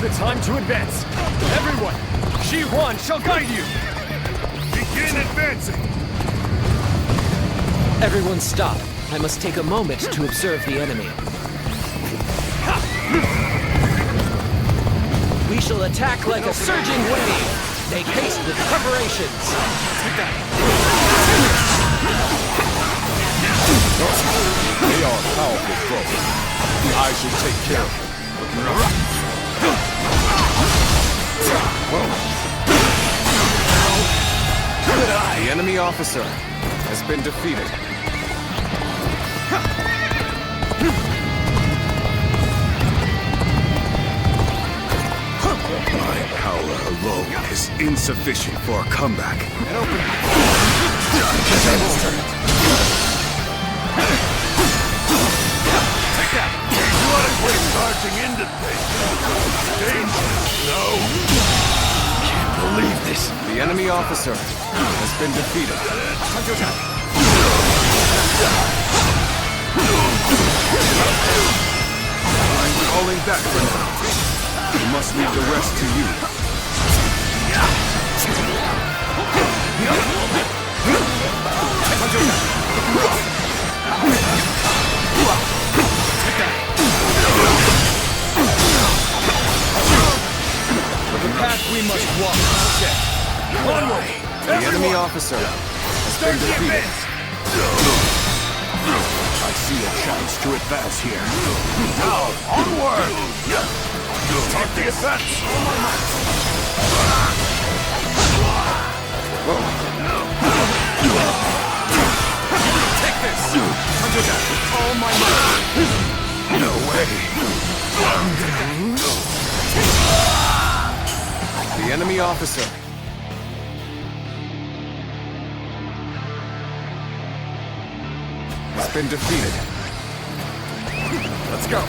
the time to advance. Everyone, Shi Huan shall guide you. Begin advancing. Everyone stop. I must take a moment to observe the enemy. We shall attack like a surging wave. Make haste with preparations. They are powerful foes. I shall take care of them. The enemy officer has been defeated. My power alone is insufficient for a comeback. You want to quit charging into things? Dangerous, no? Can't believe this. The enemy officer has been defeated. I'm falling back for now. We must leave the rest to you. The path we must walk is set. Onward! The enemy officer has been defeated. I see a chance to advance here. Now, onward! Take the advance! Take this! All my might! No way! The enemy officer has been defeated. Let's go!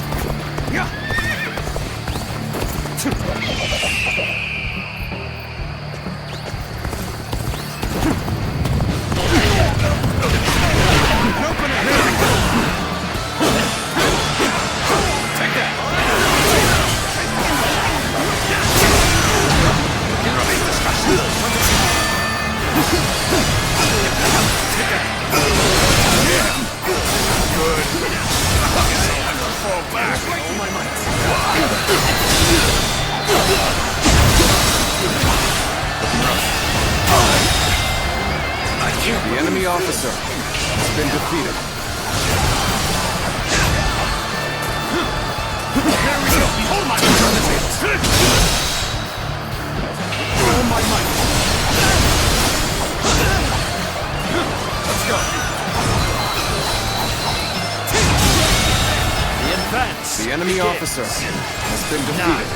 The enemy officer has been defeated. There we go! Hold my might! All my might! Let's go! The advance! The enemy officer has been defeated.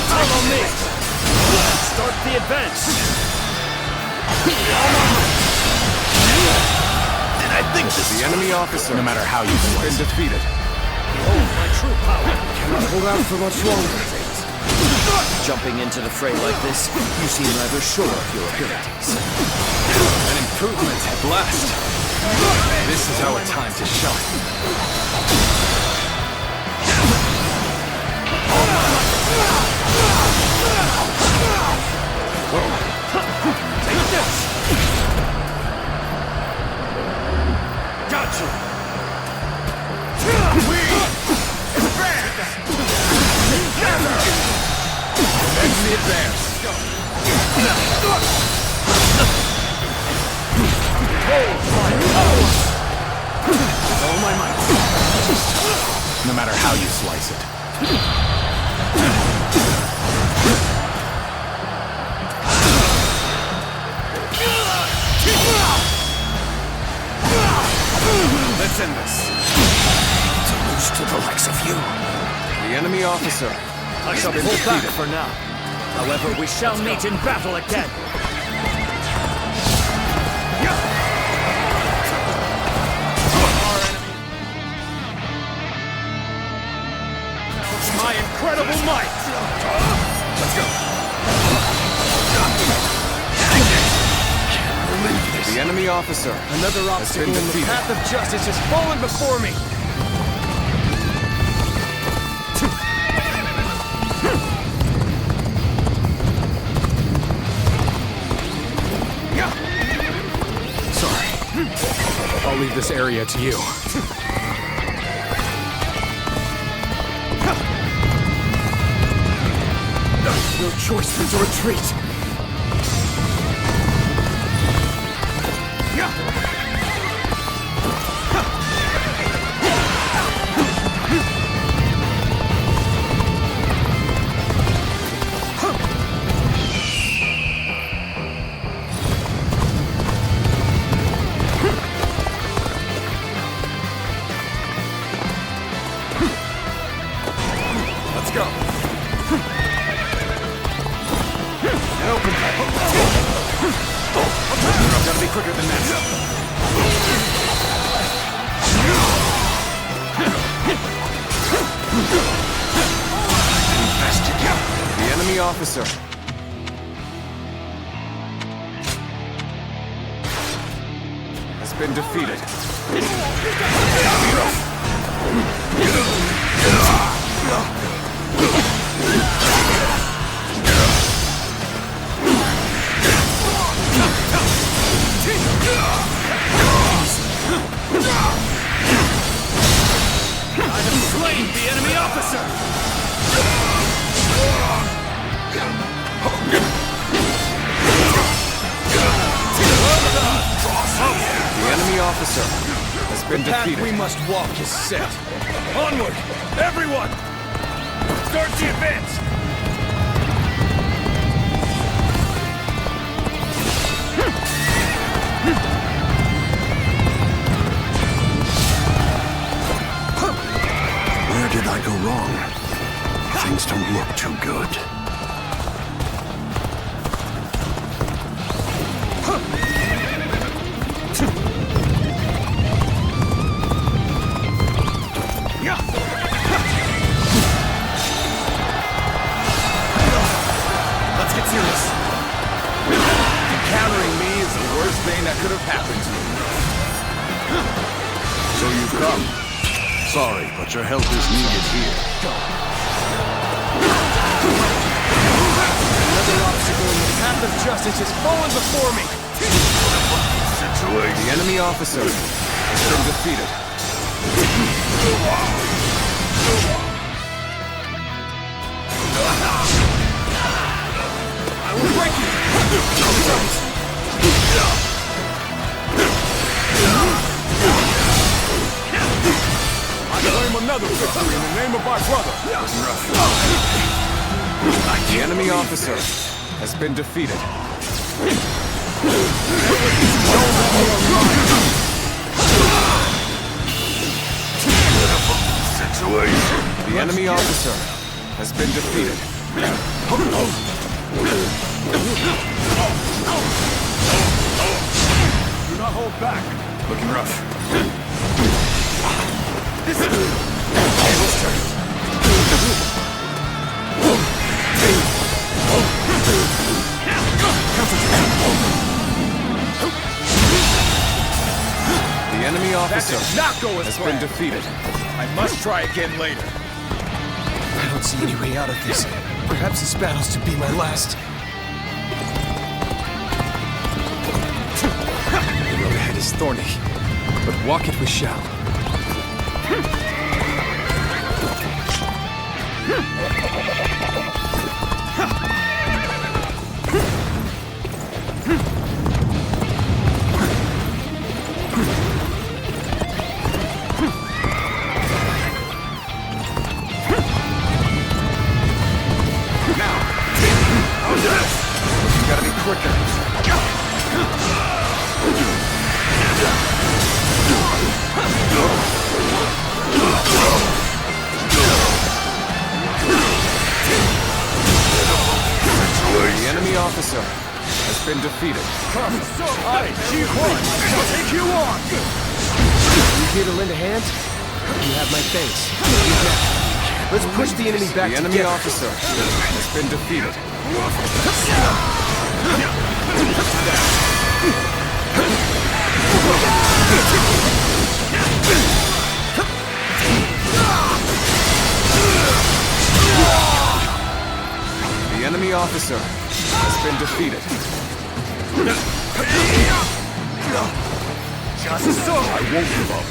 Follow me! Start the advance! And I think The enemy officer, no matter how you has slice been it. defeated. Oh, my true power! Cannot hold out for much longer. Jumping into the fray like this, you seem rather sure of your abilities. An improvement at last. This is our time to shine. Take this! Gotcha! We advance! Together! That's the advance! All my might! No matter how you slice it. Let's end this. To lose to the likes of you. The enemy officer I shall pull back for now. However, we shall meet in battle again. My incredible might! Let's go! The enemy officer Another has been obstacle in the defeated. path of justice has fallen before me! I'll leave this area to you. No choice but to retreat. Let's go. Gotta be quicker than that. The enemy officer has been defeated. I have slain the enemy officer! The enemy officer has been defeated. We must walk is set. Onward! Everyone! Start the advance! Where did I go wrong? Things don't look too good. Let's get serious. Encountering me is the worst thing that could have happened to you. So you've come. Sorry, but your help is needed here. Another obstacle in the path of justice has fallen before me. The enemy officer has been defeated. I will break you. I claim another victory in the name of my brother. The enemy officer has been defeated. The enemy officer has been defeated. Do not hold back. Looking rough. This is tables turn. The enemy officer That did not go as has planned. been defeated. I must try again later. I don't see any way out of this. Perhaps this battle's to be my last. The road ahead is thorny, but walk it we shall. You gotta be quicker. The enemy officer has been defeated. You won! I shall take you on! You here to lend a hand? You have my thanks. Let's push the enemy back The enemy together. officer has been defeated. The enemy officer has been defeated. Just so. I won't give up.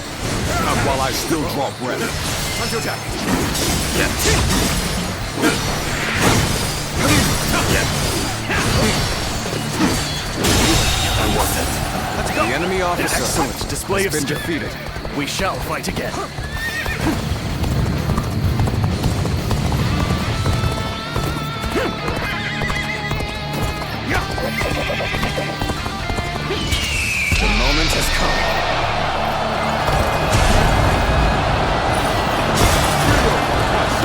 Not while I still draw breath. Onto attack. I want it. Let's go. The enemy officer Excellent display of has been skill. defeated. We shall fight again. The moment has come.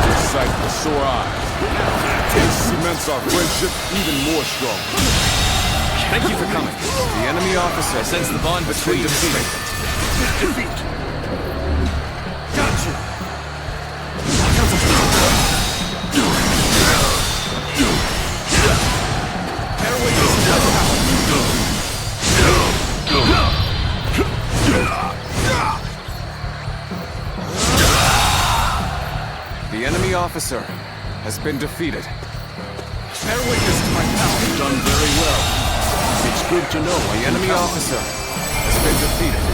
This sight for sore eyes. This cements our friendship even more strong. Thank you for coming. The enemy officer sense the bond between us. Defeat. Gotcha. The enemy officer has been defeated. Bear witness to my power. You've done very well. It's good to know The enemy officer has been defeated.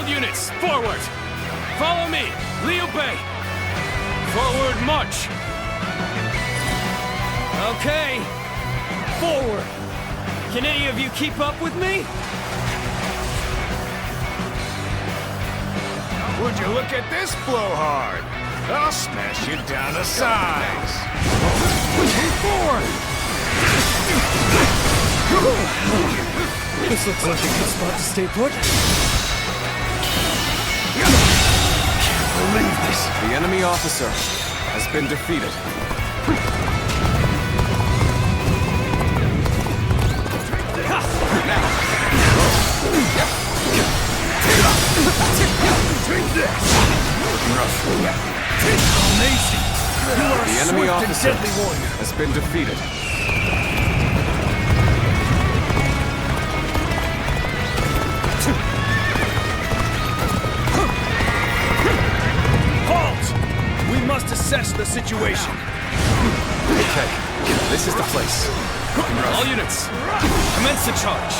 Units, forward! Follow me! Liu Bei! Forward march! Okay, forward! Can any of you keep up with me? Would you look at this blowhard? I'll smash you down to size. Move forward! This looks like a good spot to stay put. Believe this. The enemy officer has been defeated. Now, easy. You are a The enemy swift and officer deadly warrior. has been defeated. Halt! We must assess the situation. Okay, this is the place. All units, commence the charge.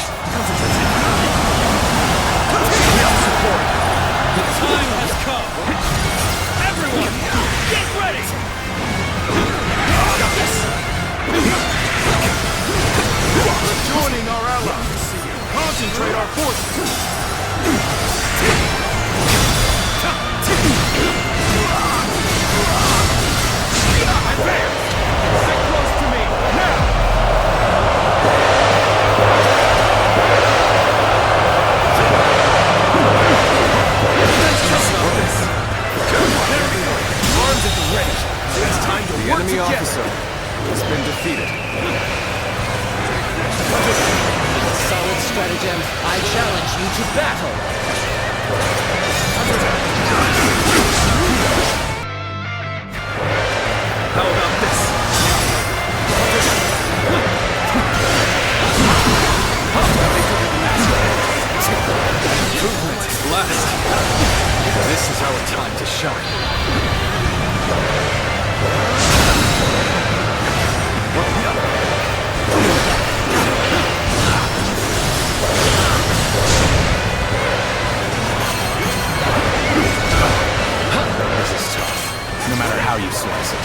The time has come. Everyone, get ready! Joining our allies. Concentrate our forces. Advance! Get close to me, now! Arms at the ready. It's time to The work enemy together. officer has been defeated. Solid stratagem. I challenge you to battle. How about this? Improvement is last. This is our time to shine. This is tough, no matter how you slice it.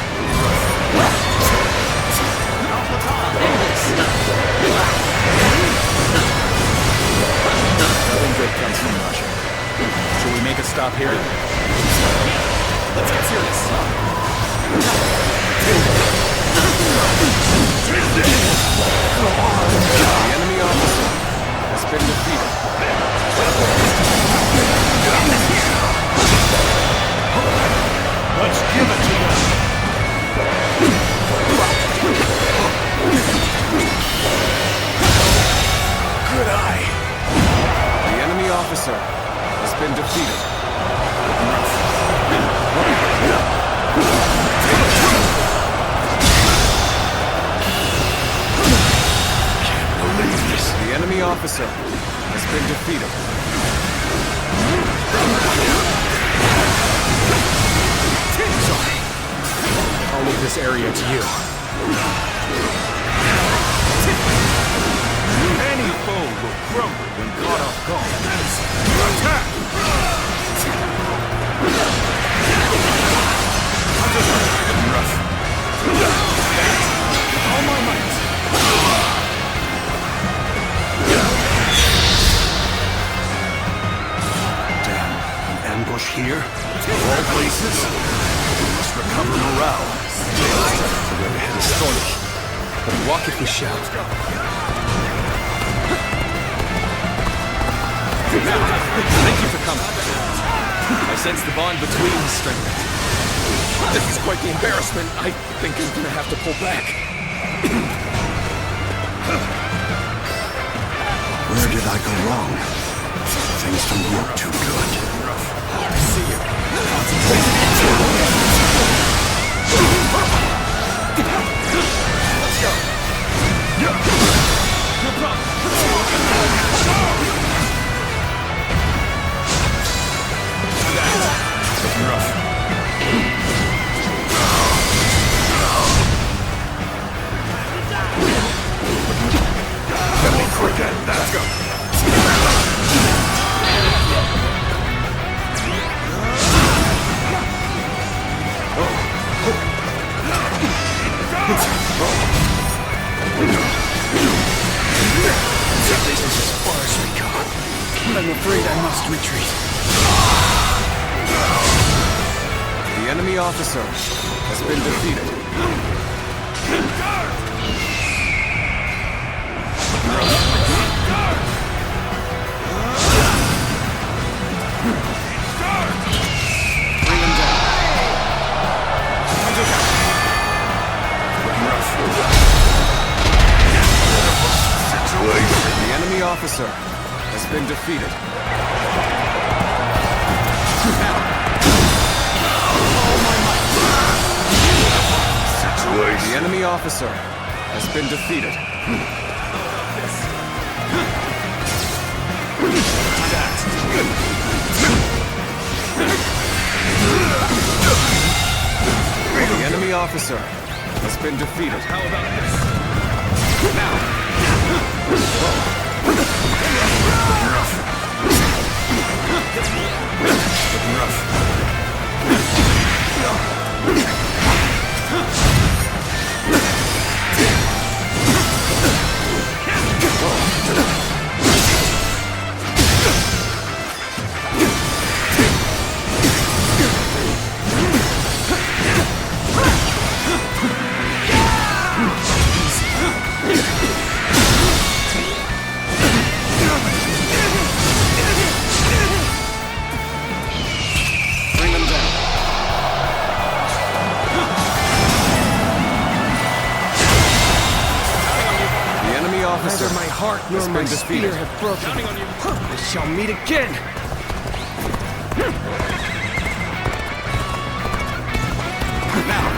Nothing good comes from Russia. Should we make a stop here? Let's get serious. The enemy officer has been defeated. Let's give it to them. Good eye. The enemy officer has been defeated. Can't believe this. The enemy officer has been defeated. I'll leave this area to you. Any foe will crumble when caught off guard. Attack! All my might. Damn, an ambush here? Of all places? We must recover morale. The road ahead is stormy, but walk if we shall. Thank you for coming. I sense the bond between us strengthened. This is quite the embarrassment. I think I'm gonna have to pull back. Where did I go wrong? Things don't look too good. I see you. Let's go. No problem. Forget that. Let's go. This is as far as we go. I'm afraid I must retreat. The enemy officer has been defeated. Bring him down. Situation. The enemy officer has been defeated. All my might. place. The enemy officer has been defeated. The enemy officer has been defeated. How about this? Now! Looking rough. Bring them down. The enemy officer Neither my heart nor has my been defeated. spear have broken. We shall meet again. Now!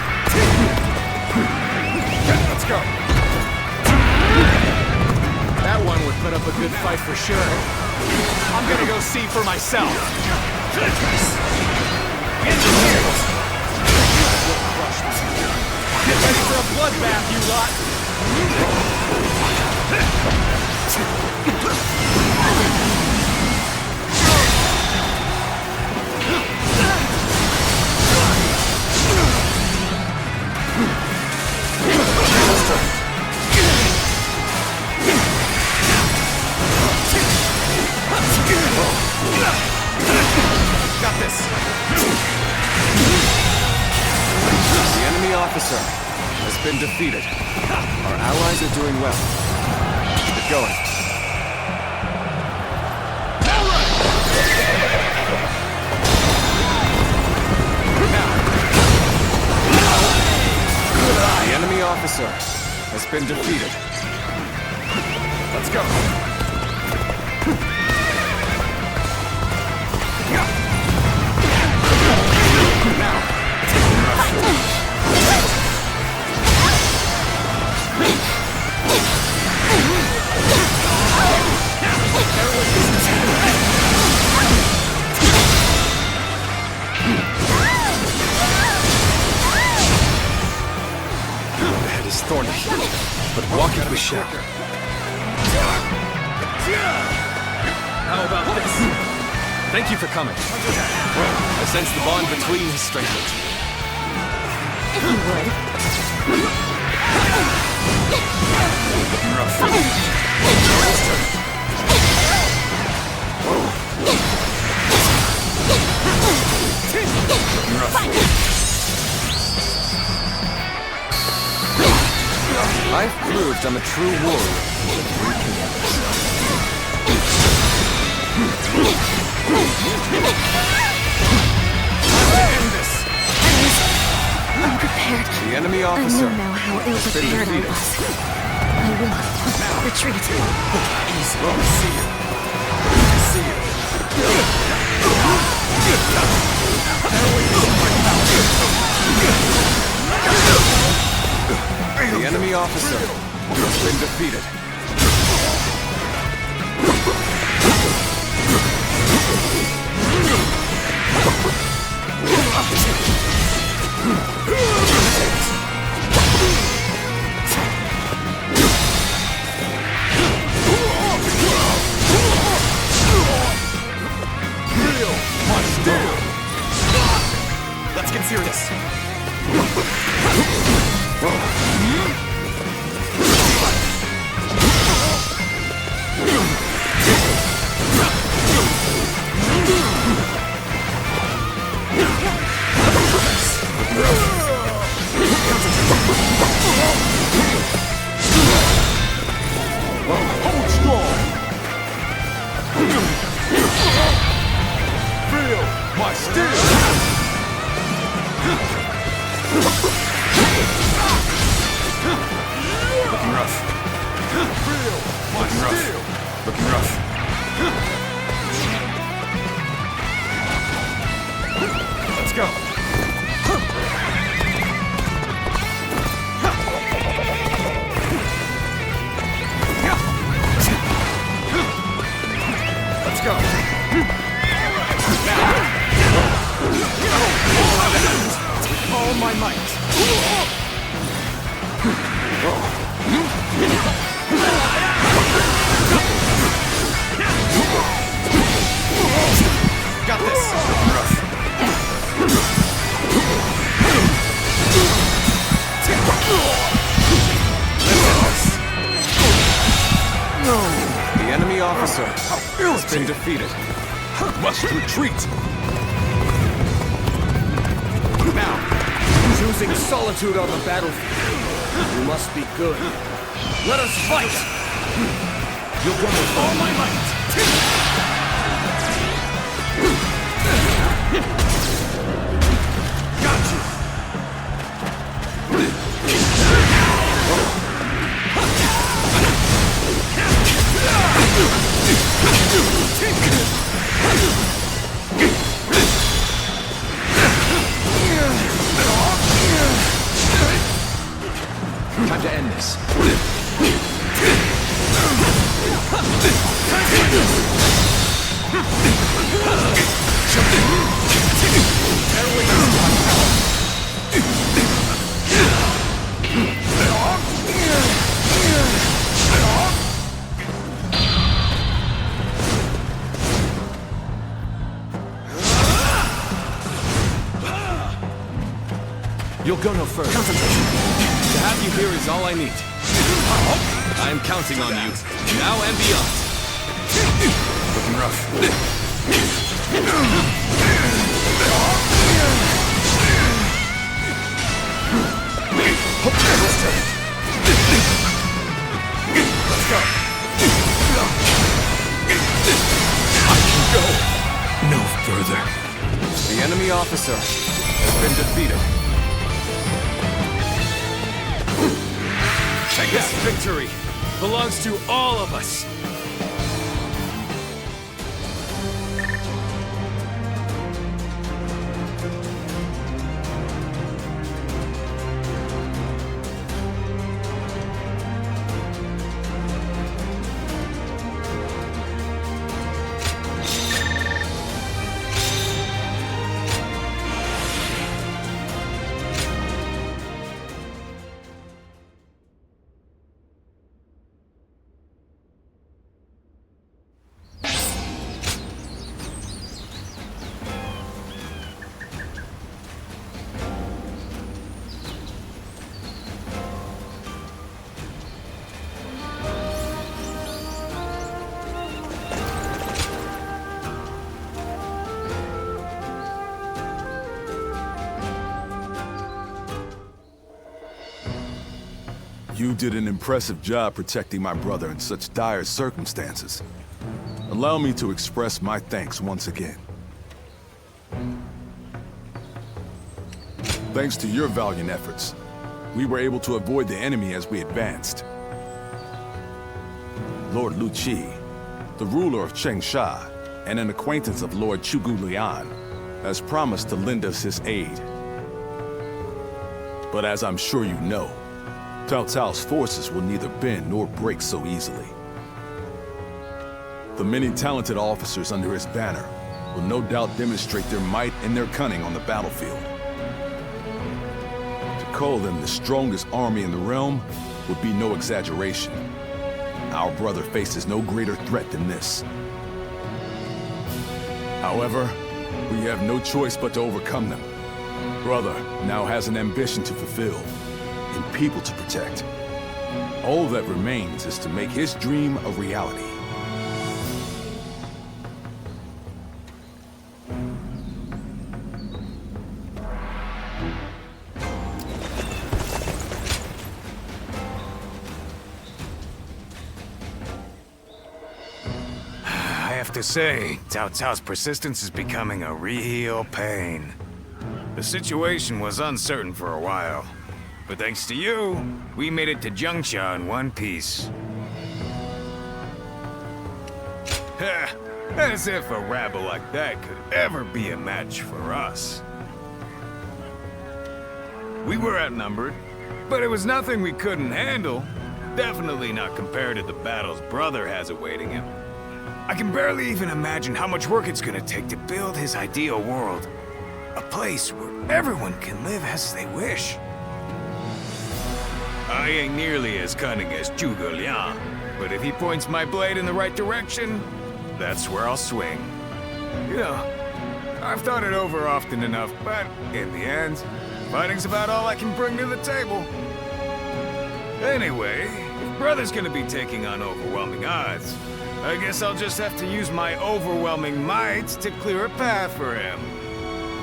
Let's go! That one would put up a good fight for sure. I'm gonna go see for myself. Get ready for a bloodbath, you lot! Got this! The enemy officer has been defeated. Our allies are doing well. Keep it going. The enemy officer has been defeated. Let's go. The head is thorny, but walk it we shall. How about this? Thank you for coming. I sense the bond between has strengthened. If you would. I've proved I'm a true warrior. Unprepared. The enemy I officer know now how has been ill-prepared I defeated. was. I will retreat. The enemy officer has been defeated. Let's get serious. Hold strong. Feel my steel. Looking rough. Feel my Looking rough. steel. Looking rough. Let's go. Let's go! With all my might! Got this! The enemy officer has been defeated. Must retreat! Now, choosing solitude on the battlefield. You must be good. Let us fight! You'll go with all my might! Got you! Time to end this. You'll go no further. To have you here is all I need. I am counting on you, now and beyond. Looking rough. Let's go! I can go no further. The enemy officer has been defeated. This victory belongs to all of us. You did an impressive job protecting my brother in such dire circumstances. Allow me to express my thanks once again. Thanks to your valiant efforts, we were able to avoid the enemy as we advanced. Lord Lu Qi, the ruler of Chengsha, and an acquaintance of Lord Chugu Lian, has promised to lend us his aid. But as I'm sure you know, Cao Cao's forces will neither bend nor break so easily. The many talented officers under his banner will no doubt demonstrate their might and their cunning on the battlefield. To call them the strongest army in the realm would be no exaggeration. Our brother faces no greater threat than this. However, we have no choice but to overcome them. Brother now has an ambition to fulfill, and people to protect. All that remains is to make his dream a reality. I have to say, Cao Cao's persistence is becoming a real pain. The situation was uncertain for a while, but thanks to you, we made it to Jiangxia in one piece. As if a rabble like that could ever be a match for us. We were outnumbered, but it was nothing we couldn't handle. Definitely not compared to the battles brother has awaiting him. I can barely even imagine how much work it's gonna take to build his ideal world. A place where everyone can live as they wish. I ain't nearly as cunning as Zhuge Liang, but if he points my blade in the right direction, that's where I'll swing. You know, I've thought it over often enough, but in the end, fighting's about all I can bring to the table. Anyway, if Brother's gonna be taking on overwhelming odds, I guess I'll just have to use my overwhelming might to clear a path for him.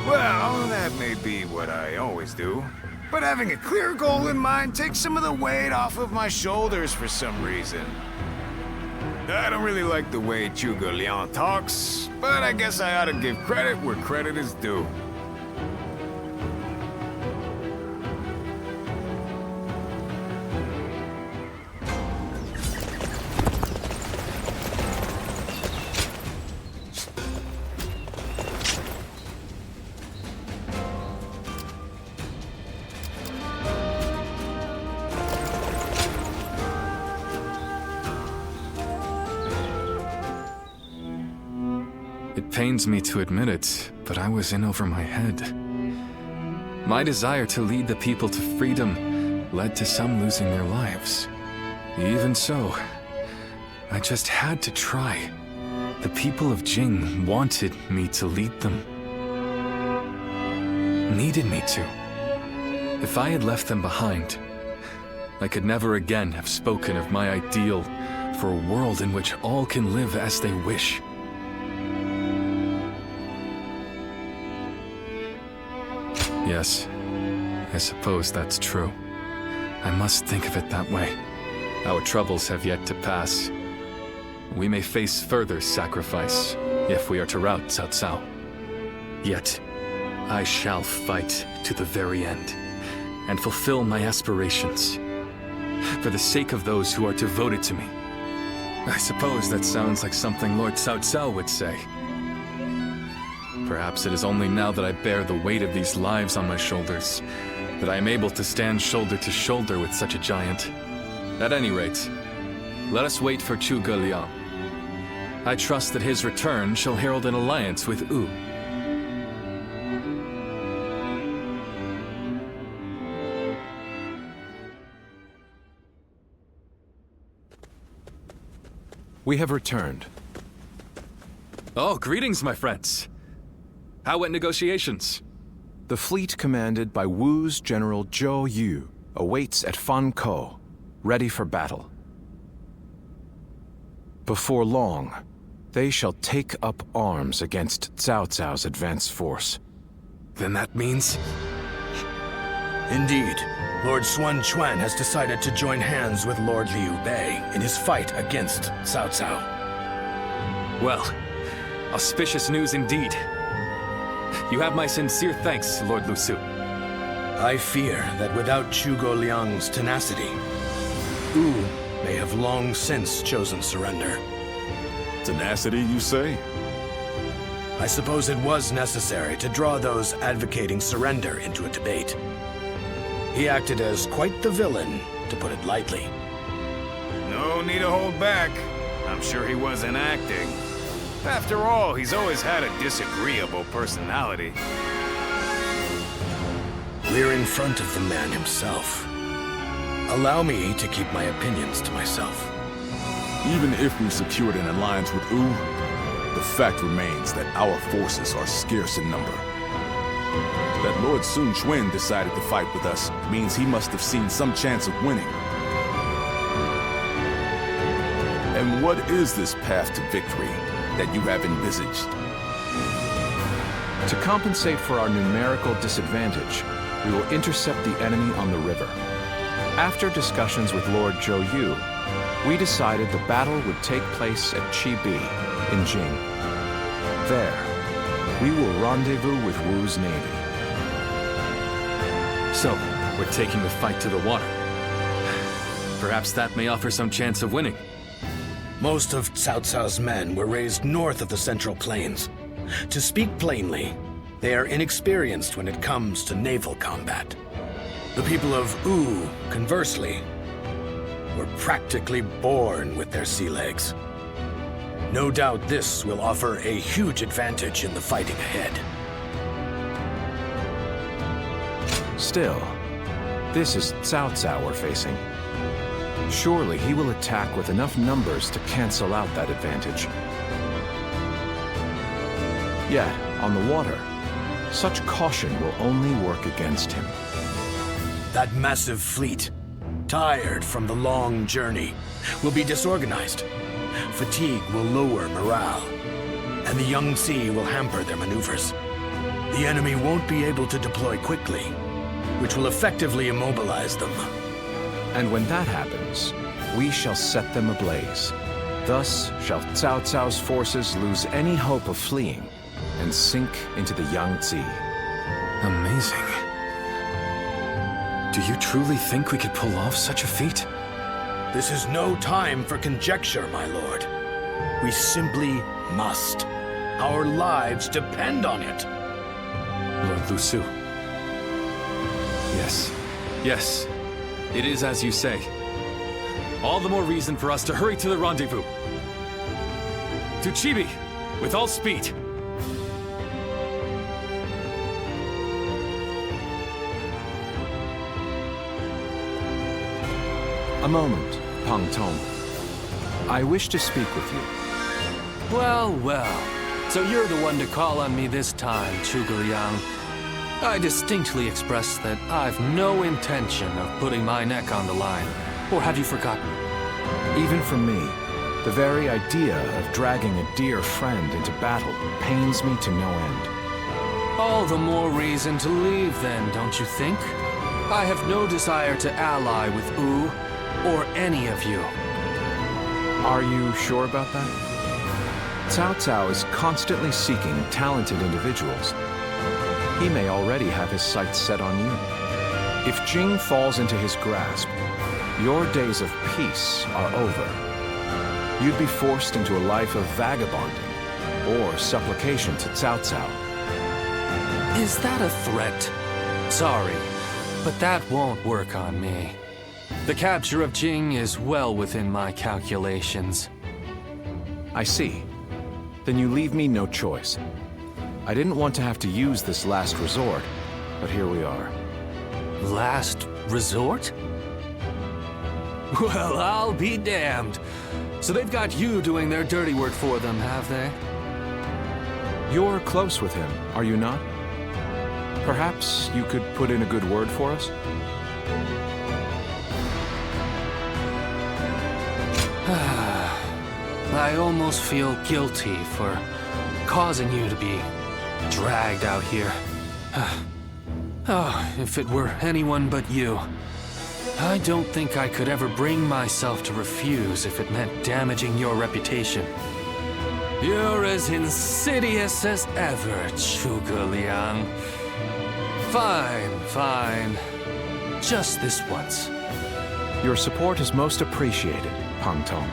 Well, that may be what I always do, but having a clear goal in mind takes some of the weight off of my shoulders for some reason. I don't really like the way Zhuge Liang talks, but I guess I ought to give credit where credit is due. It pains me to admit it, but I was in over my head. My desire to lead the people to freedom led to some losing their lives. Even so, I just had to try. The people of Jing wanted me to lead them. Needed me to. If I had left them behind, I could never again have spoken of my ideal for a world in which all can live as they wish. Yes, I suppose that's true. I must think of it that way. Our troubles have yet to pass. We may face further sacrifice if we are to rout Cao Cao. Yet, I shall fight to the very end and fulfill my aspirations for the sake of those who are devoted to me. I suppose that sounds like something Lord Cao Cao would say. Perhaps it is only now that I bear the weight of these lives on my shoulders that I am able to stand shoulder to shoulder with such a giant. At any rate, let us wait for Zhuge Liang. I trust that his return shall herald an alliance with Wu. We have returned. Oh, greetings, my friends. How went negotiations? The fleet commanded by Wu's General Zhou Yu awaits at Fan Ko, ready for battle. Before long, they shall take up arms against Cao Cao's advance force. Then that means... Indeed, Lord Xuan Chuan has decided to join hands with Lord Liu Bei in his fight against Cao Cao. Well, auspicious news indeed. You have my sincere thanks, Lord Lu Su. I fear that without Zhuge Liang's tenacity, Wu may have long since chosen surrender. Tenacity, you say? I suppose it was necessary to draw those advocating surrender into a debate. He acted as quite the villain, to put it lightly. No need to hold back. I'm sure he wasn't acting. After all, he's always had a disagreeable personality. We're in front of the man himself. Allow me to keep my opinions to myself. Even if we secured an alliance with Wu, the fact remains that our forces are scarce in number. That Lord Sun Quan decided to fight with us means he must have seen some chance of winning. And what is this path to victory that you have envisaged? To compensate for our numerical disadvantage, we will intercept the enemy on the river. After discussions with Lord Zhou Yu, we decided the battle would take place at Chibi, in Jing. There, we will rendezvous with Wu's navy. So, we're taking the fight to the water. Perhaps that may offer some chance of winning. Most of Cao Cao's men were raised north of the Central Plains. To speak plainly, they are inexperienced when it comes to naval combat. The people of Wu, conversely, were practically born with their sea legs. No doubt this will offer a huge advantage in the fighting ahead. Still, this is Cao Cao we're facing. Surely he will attack with enough numbers to cancel out that advantage. Yet, on the water, such caution will only work against him. That massive fleet, tired from the long journey, will be disorganized. Fatigue will lower morale, and the Yangtze will hamper their maneuvers. The enemy won't be able to deploy quickly, which will effectively immobilize them. And when that happens, we shall set them ablaze. Thus shall Cao Cao's forces lose any hope of fleeing and sink into the Yangtze. Amazing. Do you truly think we could pull off such a feat? This is no time for conjecture, my lord. We simply must. Our lives depend on it. Lord Lu Su. Yes. Yes. It is as you say. All the more reason for us to hurry to the rendezvous. To Chibi, with all speed. A moment, Pang Tong. I wish to speak with you. Well, well. So you're the one to call on me this time, Zhuge Liang. I distinctly expressed that I've no intention of putting my neck on the line. Or have you forgotten? Even for me, the very idea of dragging a dear friend into battle pains me to no end. All the more reason to leave then, don't you think? I have no desire to ally with Wu, or any of you. Are you sure about that? Cao Cao is constantly seeking talented individuals. He may already have his sights set on you. If Jing falls into his grasp, your days of peace are over. You'd be forced into a life of vagabonding or supplication to Cao Cao. Is that a threat? Sorry, but that won't work on me. The capture of Jing is well within my calculations. I see. Then you leave me no choice. I didn't want to have to use this last resort, but here we are. Last resort? Well, I'll be damned. So they've got you doing their dirty work for them, have they? You're close with him, are you not? Perhaps you could put in a good word for us? I almost feel guilty for causing you to be dragged out here. Oh, if it were anyone but you. I don't think I could ever bring myself to refuse if it meant damaging your reputation. You're as insidious as ever, Zhuge Liang. Fine, fine. Just this once. Your support is most appreciated, Pang Tong.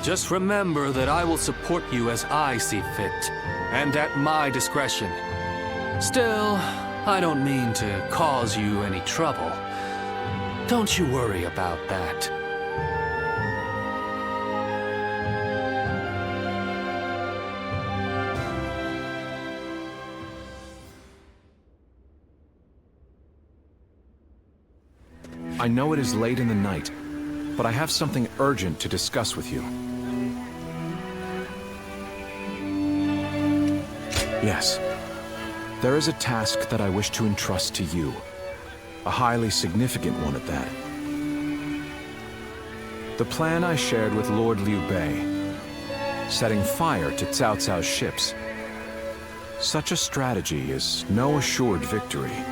Just remember that I will support you as I see fit, and at my discretion. Still, I don't mean to cause you any trouble. Don't you worry about that. I know it is late in the night, but I have something urgent to discuss with you. Yes. There is a task that I wish to entrust to you. A highly significant one at that. The plan I shared with Lord Liu Bei, setting fire to Cao Cao's ships. Such a strategy is no assured victory.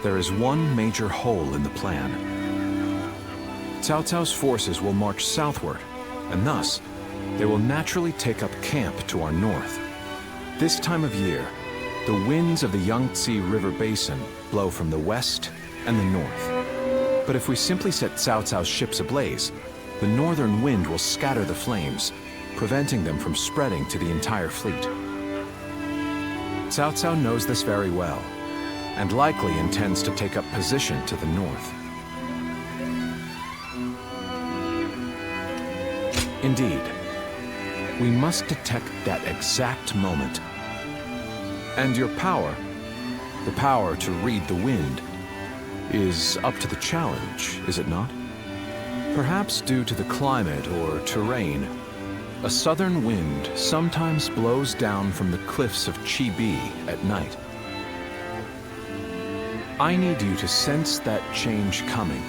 There is one major hole in the plan. Cao Cao's forces will march southward, and thus, they will naturally take up camp to our north. This time of year, the winds of the Yangtze River Basin blow from the west and the north. But if we simply set Cao Cao's ships ablaze, the northern wind will scatter the flames, preventing them from spreading to the entire fleet. Cao Cao knows this very well, and likely intends to take up position to the north. Indeed, We must detect that exact moment. And your power, the power to read the wind, is up to the challenge, is it not? Perhaps due to the climate or terrain, a southern wind sometimes blows down from the cliffs of Chibi at night. I need you to sense that change coming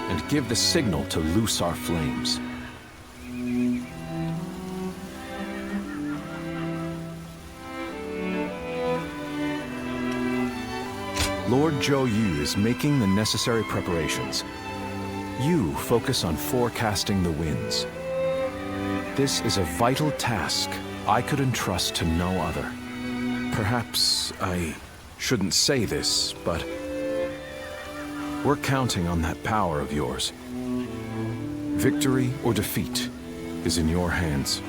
and give the signal to loose our flames. Lord Zhou Yu is making the necessary preparations. You focus on forecasting the winds. This is a vital task I could entrust to no other. Perhaps I shouldn't say this, but we're counting on that power of yours. Victory or defeat is in your hands.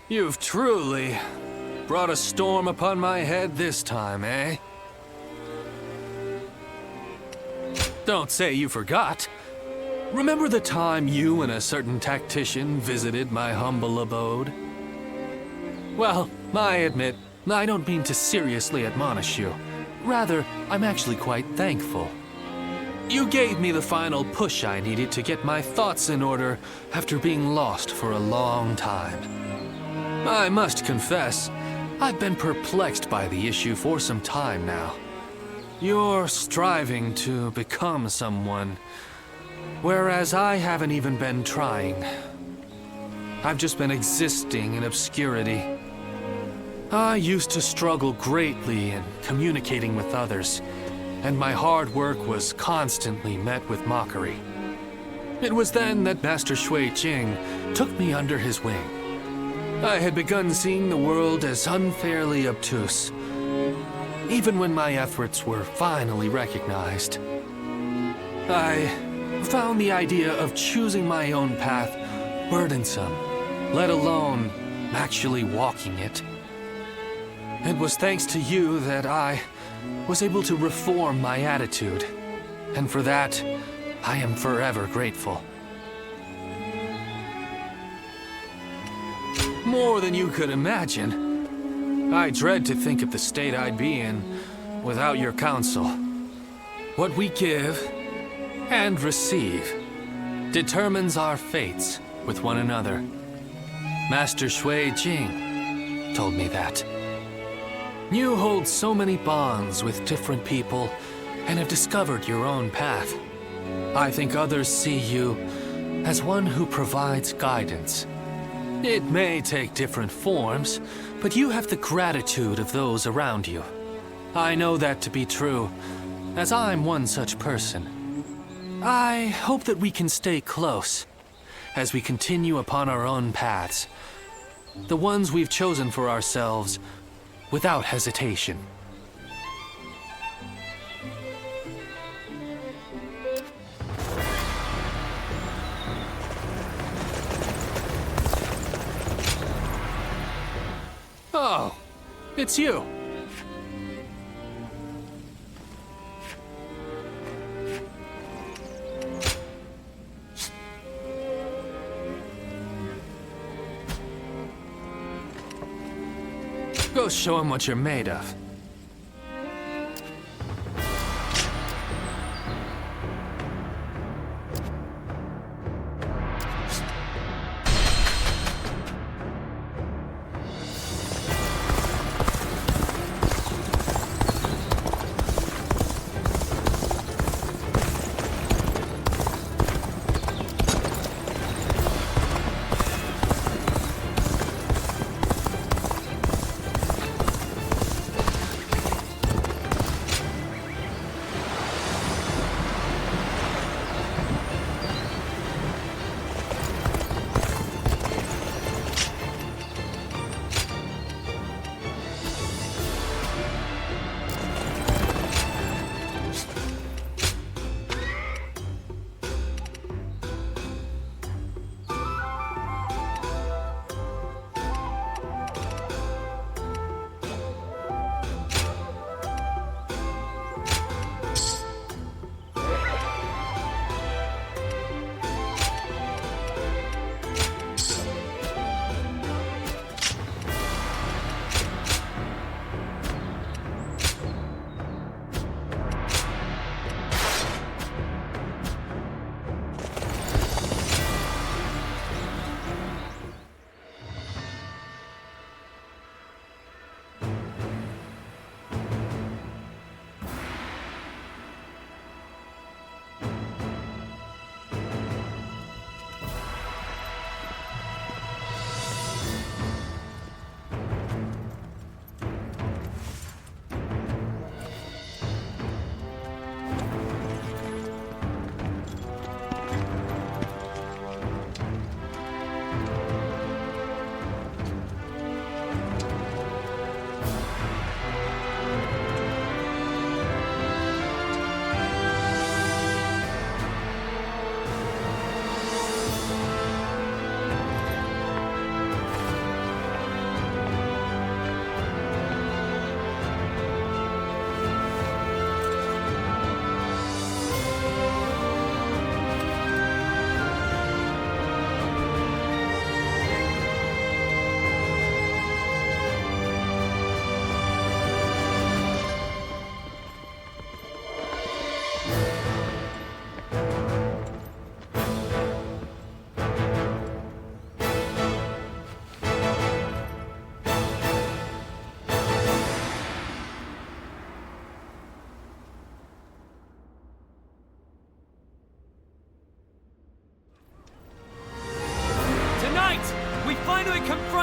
You've truly brought a storm upon my head this time, eh? Don't say you forgot. Remember the time you and a certain tactician visited my humble abode? Well, I admit, I don't mean to seriously admonish you. Rather, I'm actually quite thankful. You gave me the final push I needed to get my thoughts in order after being lost for a long time. I must confess, I've been perplexed by the issue for some time now. You're striving to become someone, whereas I haven't even been trying. I've just been existing in obscurity. I used to struggle greatly in communicating with others, and my hard work was constantly met with mockery. It was then that Master Shui Jing took me under his wing. I had begun seeing the world as unfairly obtuse, even when my efforts were finally recognized. I found the idea of choosing my own path burdensome, let alone actually walking it. It was thanks to you that I was able to reform my attitude, and for that, I am forever grateful. More than you could imagine. I dread to think of the state I'd be in without your counsel. What we give and receive determines our fates with one another. Master Shui Jing told me that. You hold so many bonds with different people and have discovered your own path. I think others see you as one who provides guidance. It may take different forms, but you have the gratitude of those around you. I know that to be true, as I'm one such person. I hope that we can stay close as we continue upon our own paths, the ones we've chosen for ourselves without hesitation. Oh, it's you. Go show him what you're made of.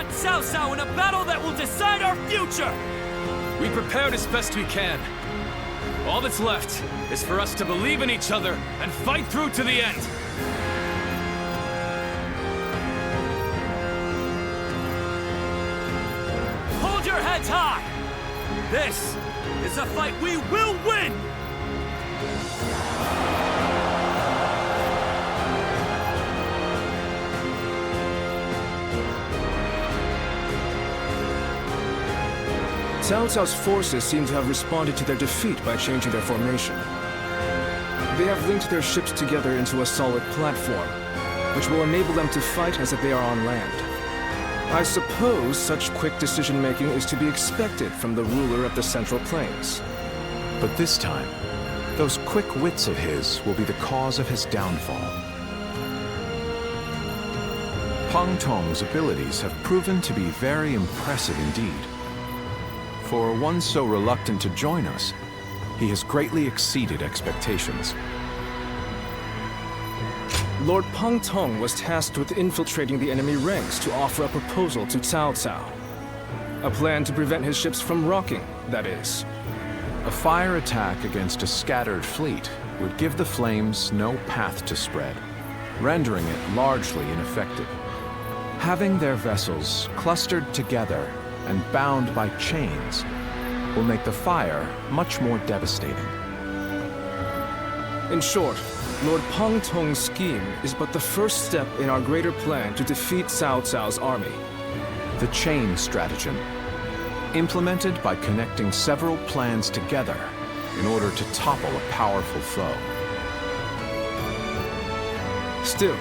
confront Cao Cao in a battle that will decide our future! We prepared as best we can. All that's left is for us to believe in each other and fight through to the end. Hold your heads high! This is a fight we will win! Cao Cao's forces seem to have responded to their defeat by changing their formation. They have linked their ships together into a solid platform, which will enable them to fight as if they are on land. I suppose such quick decision-making is to be expected from the ruler of the Central Plains. But this time, those quick wits of his will be the cause of his downfall. Pang Tong's abilities have proven to be very impressive indeed. For one so reluctant to join us, he has greatly exceeded expectations. Lord Pang Tong was tasked with infiltrating the enemy ranks to offer a proposal to Cao Cao. A plan to prevent his ships from rocking, that is. A fire attack against a scattered fleet would give the flames no path to spread, rendering it largely ineffective. Having their vessels clustered together and bound by chains will make the fire much more devastating. In short, Lord Pang Tong's scheme is but the first step in our greater plan to defeat Cao Cao's army. The chain stratagem, implemented by connecting several plans together in order to topple a powerful foe. Still,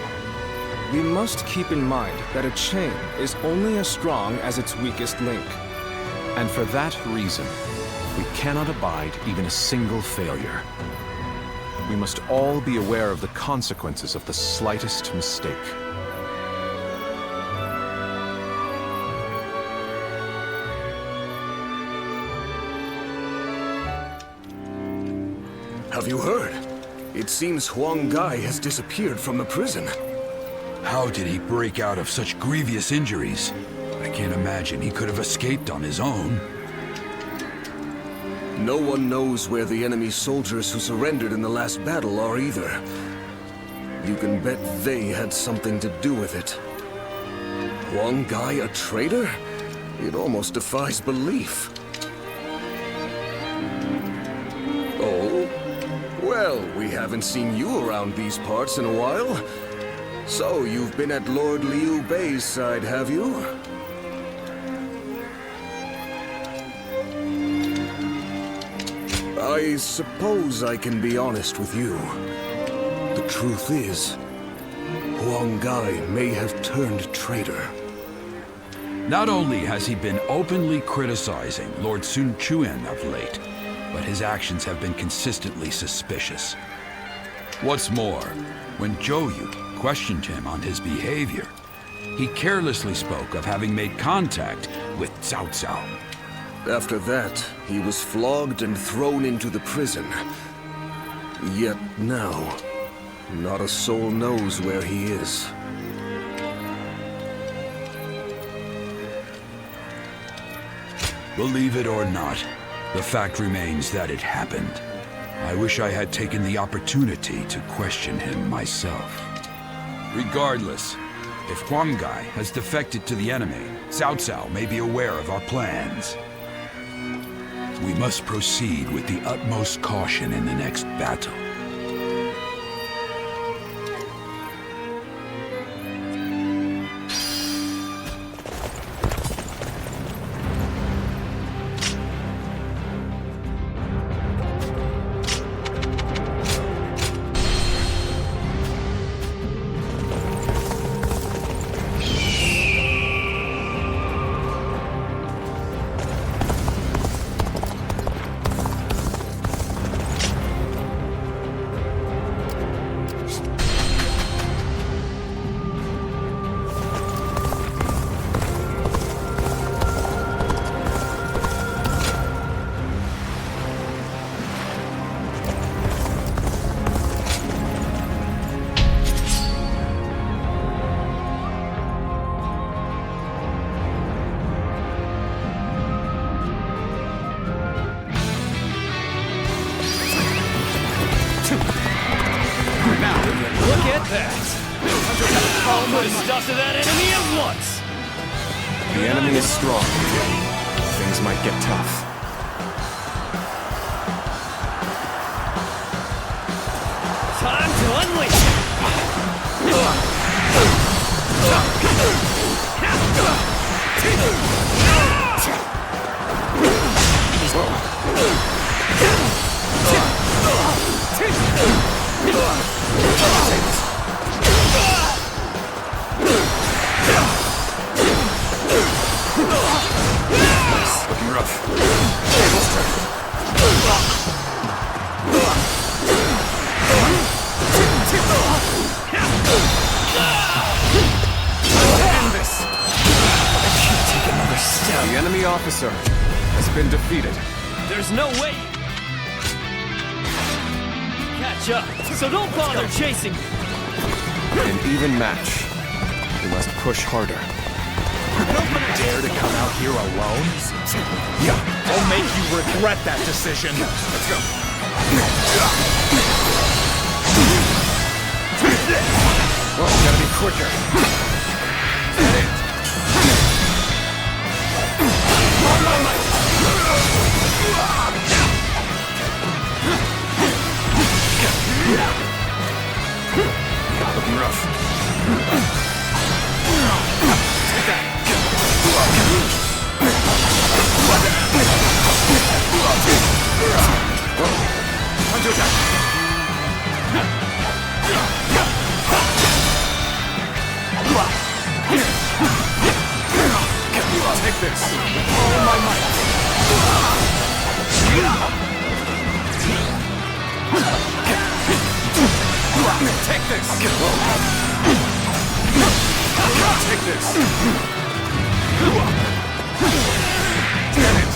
we must keep in mind that a chain is only as strong as its weakest link. And for that reason, we cannot abide even a single failure. We must all be aware of the consequences of the slightest mistake. Have you heard? It seems Huang Gai has disappeared from the prison. How did he break out of such grievous injuries? I can't imagine he could have escaped on his own. No one knows where the enemy soldiers who surrendered in the last battle are either. You can bet they had something to do with it. Huang Gai a traitor? It almost defies belief. Oh? Well, we haven't seen you around these parts in a while. So, you've been at Lord Liu Bei's side, have you? I suppose I can be honest with you. The truth is, Huang Gai may have turned traitor. Not only has he been openly criticizing Lord Sun Quan of late, but his actions have been consistently suspicious. What's more, when Zhou Yu questioned him on his behavior, he carelessly spoke of having made contact with Cao Cao. After that, he was flogged and thrown into the prison. Yet now, not a soul knows where he is. Believe it or not, the fact remains that it happened. I wish I had taken the opportunity to question him myself. Regardless, if Huang Gai has defected to the enemy, Cao Cao may be aware of our plans. We must proceed with the utmost caution in the next battle. Put a stop to that enemy at once! The enemy is strong. Things might get tough. Time to unleash! Looking rough. End this! I can't take another step. The enemy officer has been defeated. There's no way catch up, so don't bother chasing me. An even match. We must push harder. Dare to come out here alone? Yeah, I'll make you regret that decision. Let's go. Whoa, gotta be quicker. Looking rough. Take that. Time to attack. Take this. All my might. Take this. Take this. Damn it.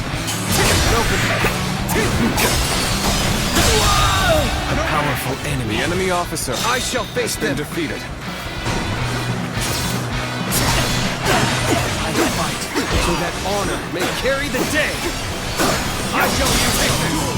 A powerful enemy. The enemy officer I shall face has been them. defeated. I will fight so that honor may carry the day. I shall take this.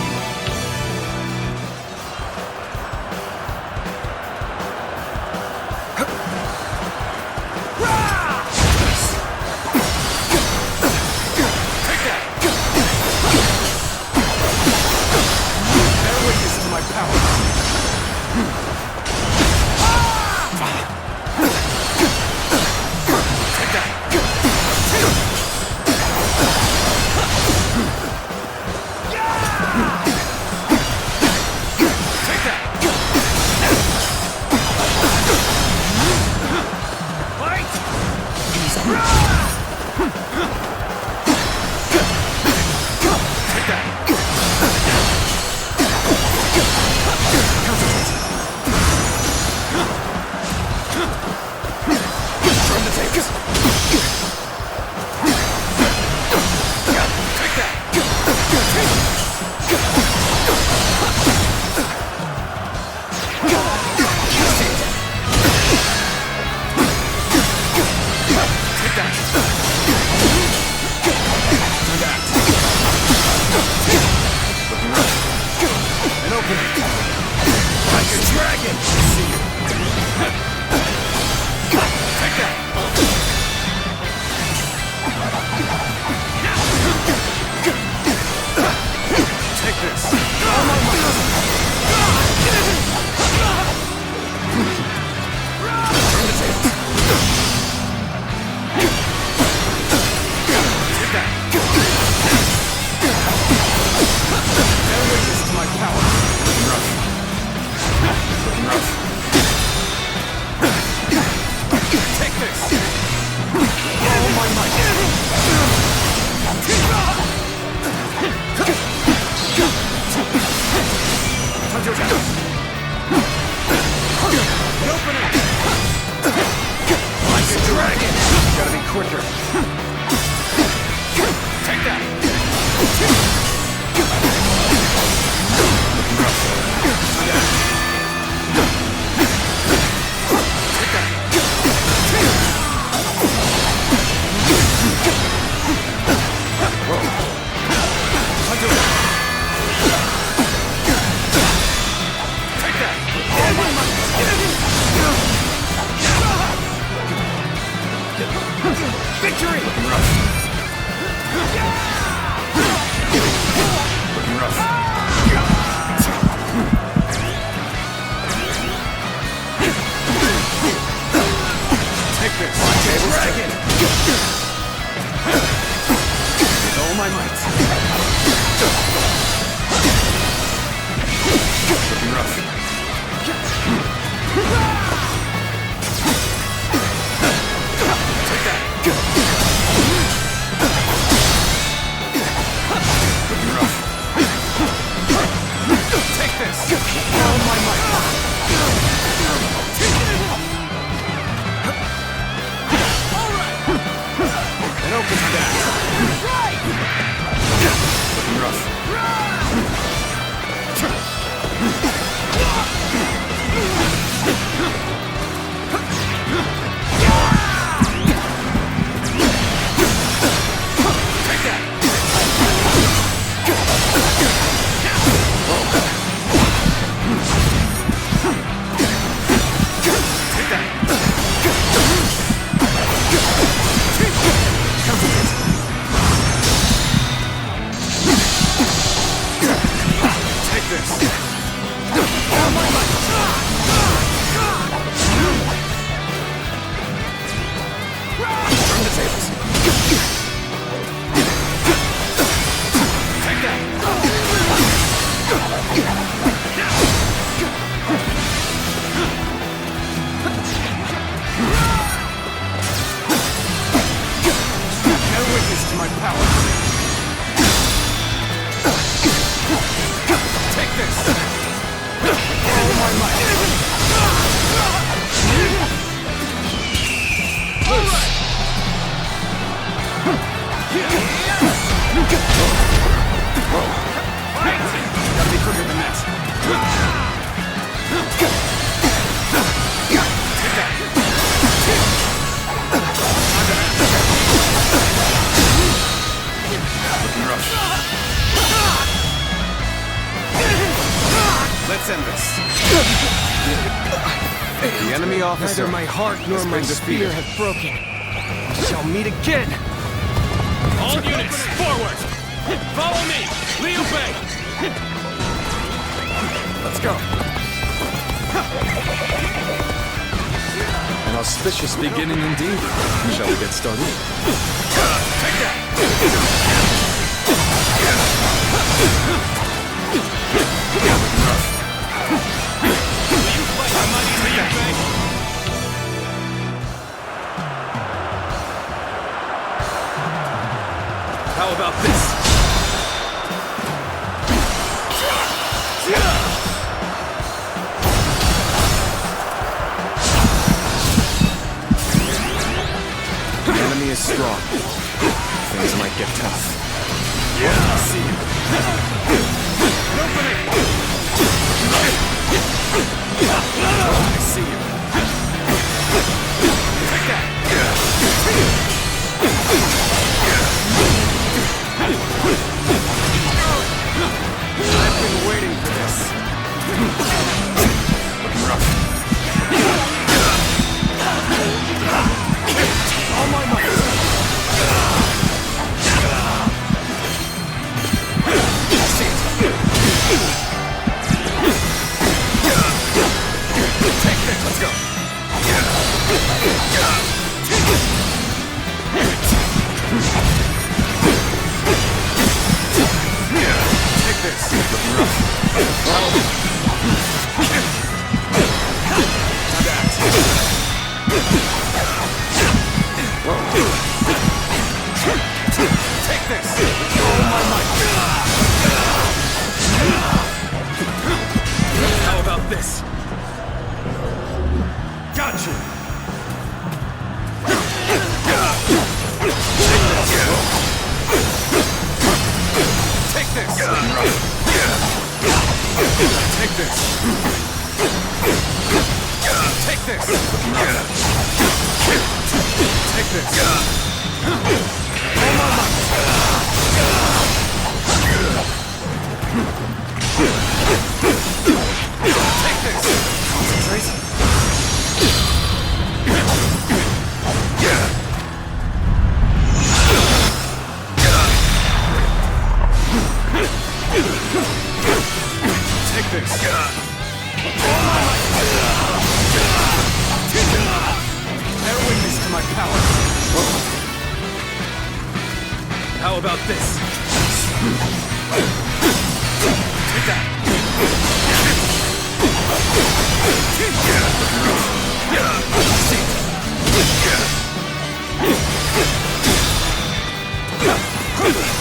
this! Dragon! With all my might. Looking rough. Take that! Looking rough. Take this! All my might. And open that. Looking rough. Take that. Take that. Take this. Turn the tables. Take that. No witness to my power. Take this! All my might! All right! Gotta be quicker than that. Take that! Looking rough. Let's end this. The enemy officer. Neither my heart nor my spear have broken. We shall meet again. All units, forward! Follow me! Liu Bei! Let's go. An auspicious beginning indeed. Shall we get started? Take that! How about this? The enemy is strong. Things might get tough. Yeah, I see you. I see you. Take that. I've been waiting for this. Looking rough. All my might. Take this, let's go. Take this. Looking rough. Take this. All my might. How about this? Got you. Take this. Take this. Take this. Take this. Take this. Concentrate. Take this. How about this? Take that!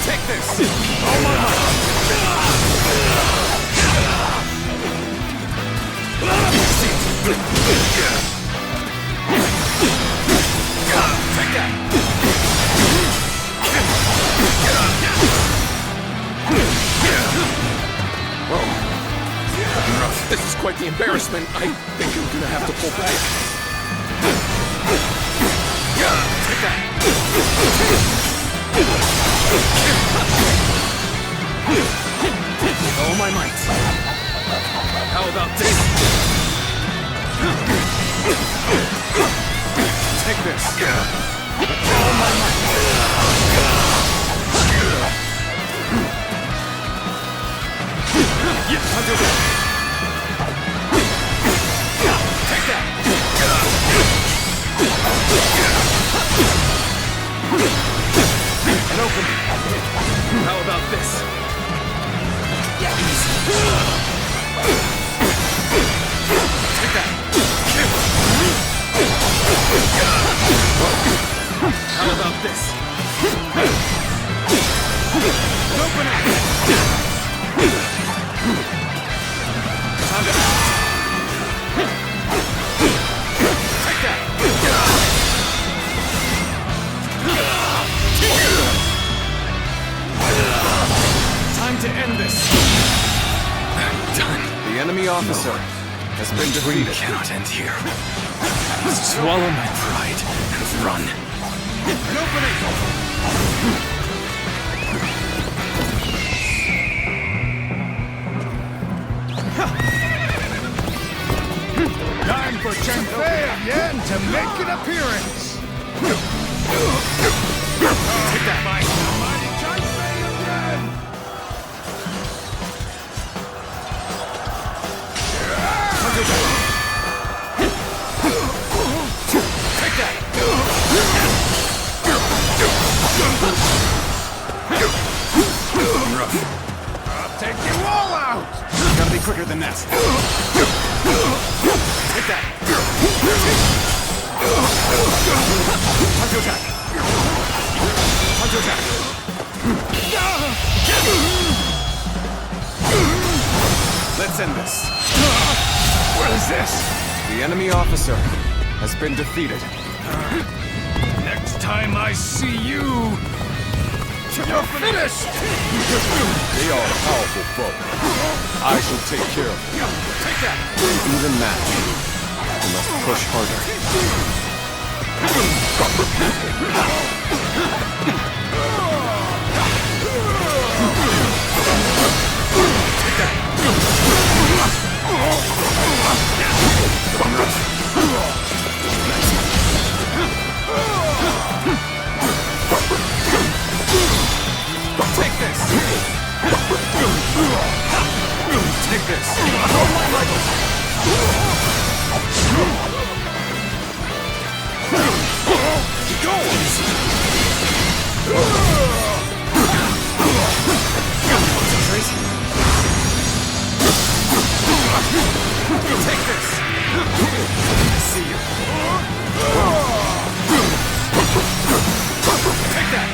Take this! Oh my God! Take that! Whoa. This is quite the embarrassment. I think I'm gonna have to pull back. Take that! With all my might. How about this? Take this. With all my might. Yes, I'll do that. Take that. And open. How about this? Easy. Take that. How about this? Open it. Time to... Take that. Time to end this. I'm done. The enemy officer has been defeated. Cannot end here. I must swallow my pride and run. And open it. Time for Chen to make an appearance! Take that. Mighty Chen again! Take that. Rough. I'll take you all out! Gotta be quicker than that. Take that. Hunter attack. Hunter attack. Let's end this. What is this? The enemy officer has been defeated. Next time I see you... You're finished! They are a powerful foe. I shall take care of them. Take that. Even match. We must push harder. Take that. Take this! Take this! Oh my God! Go! Concentrate. Take this! I see you. Take that!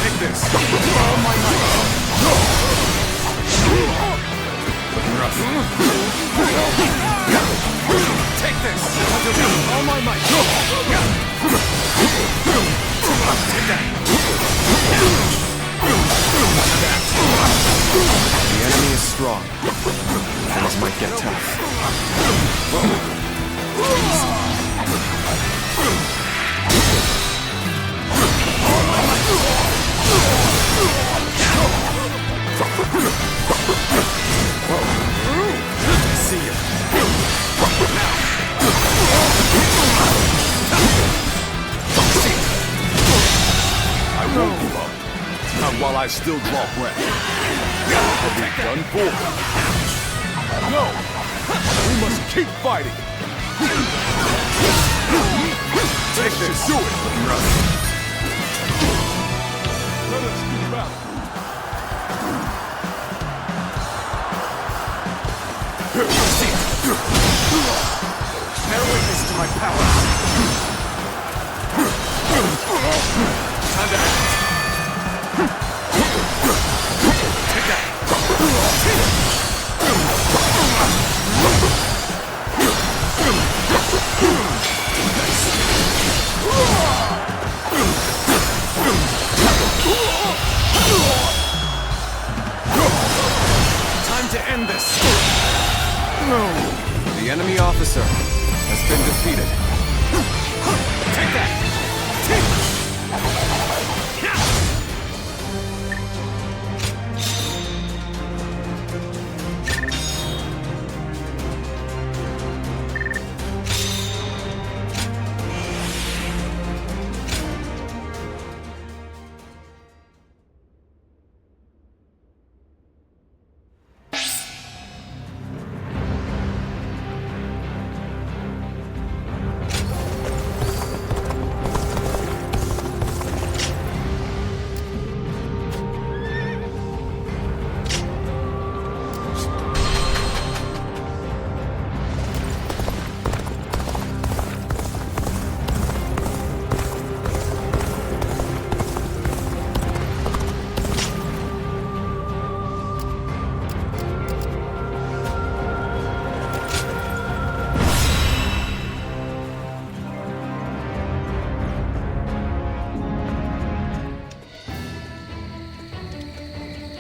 Take this! Oh my might! Looking rough. Take this! Oh my might! Take that! The enemy is strong. Things might get tough. I see you. Now. I won't give up. Not while I still draw breath. I'll be done for. No! We must keep fighting! Take this! Do it, brother! Let us do battle! Bear witness to my power. Time to act. Take that. Time to end this. The enemy officer has been defeated. Take that.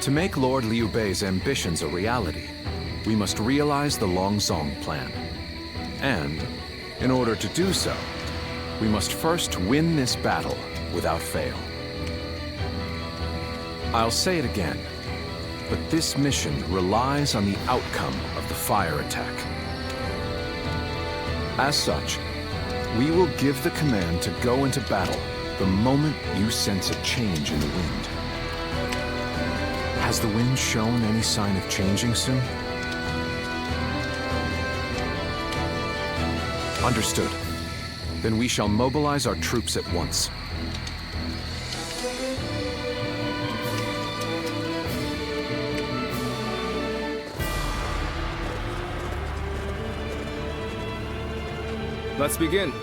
To make Lord Liu Bei's ambitions a reality, we must realize the Longzong plan. And, in order to do so, we must first win this battle without fail. I'll say it again, but this mission relies on the outcome of the fire attack. As such, we will give the command to go into battle the moment you sense a change in the wind. Has the wind shown any sign of changing soon? Understood. Then we shall mobilize our troops at once. Let's begin.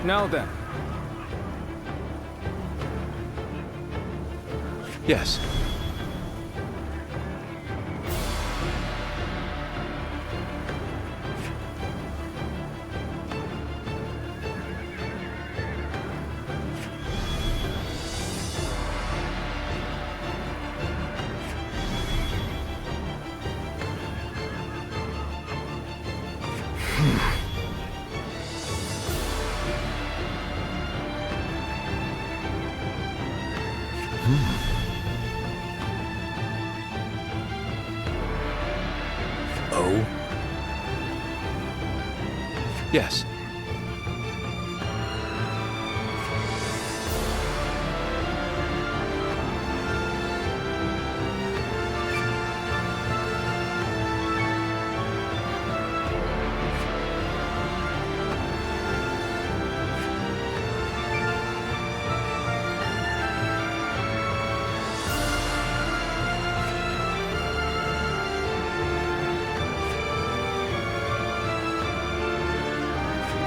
Now then. Yes. Oh? Yes.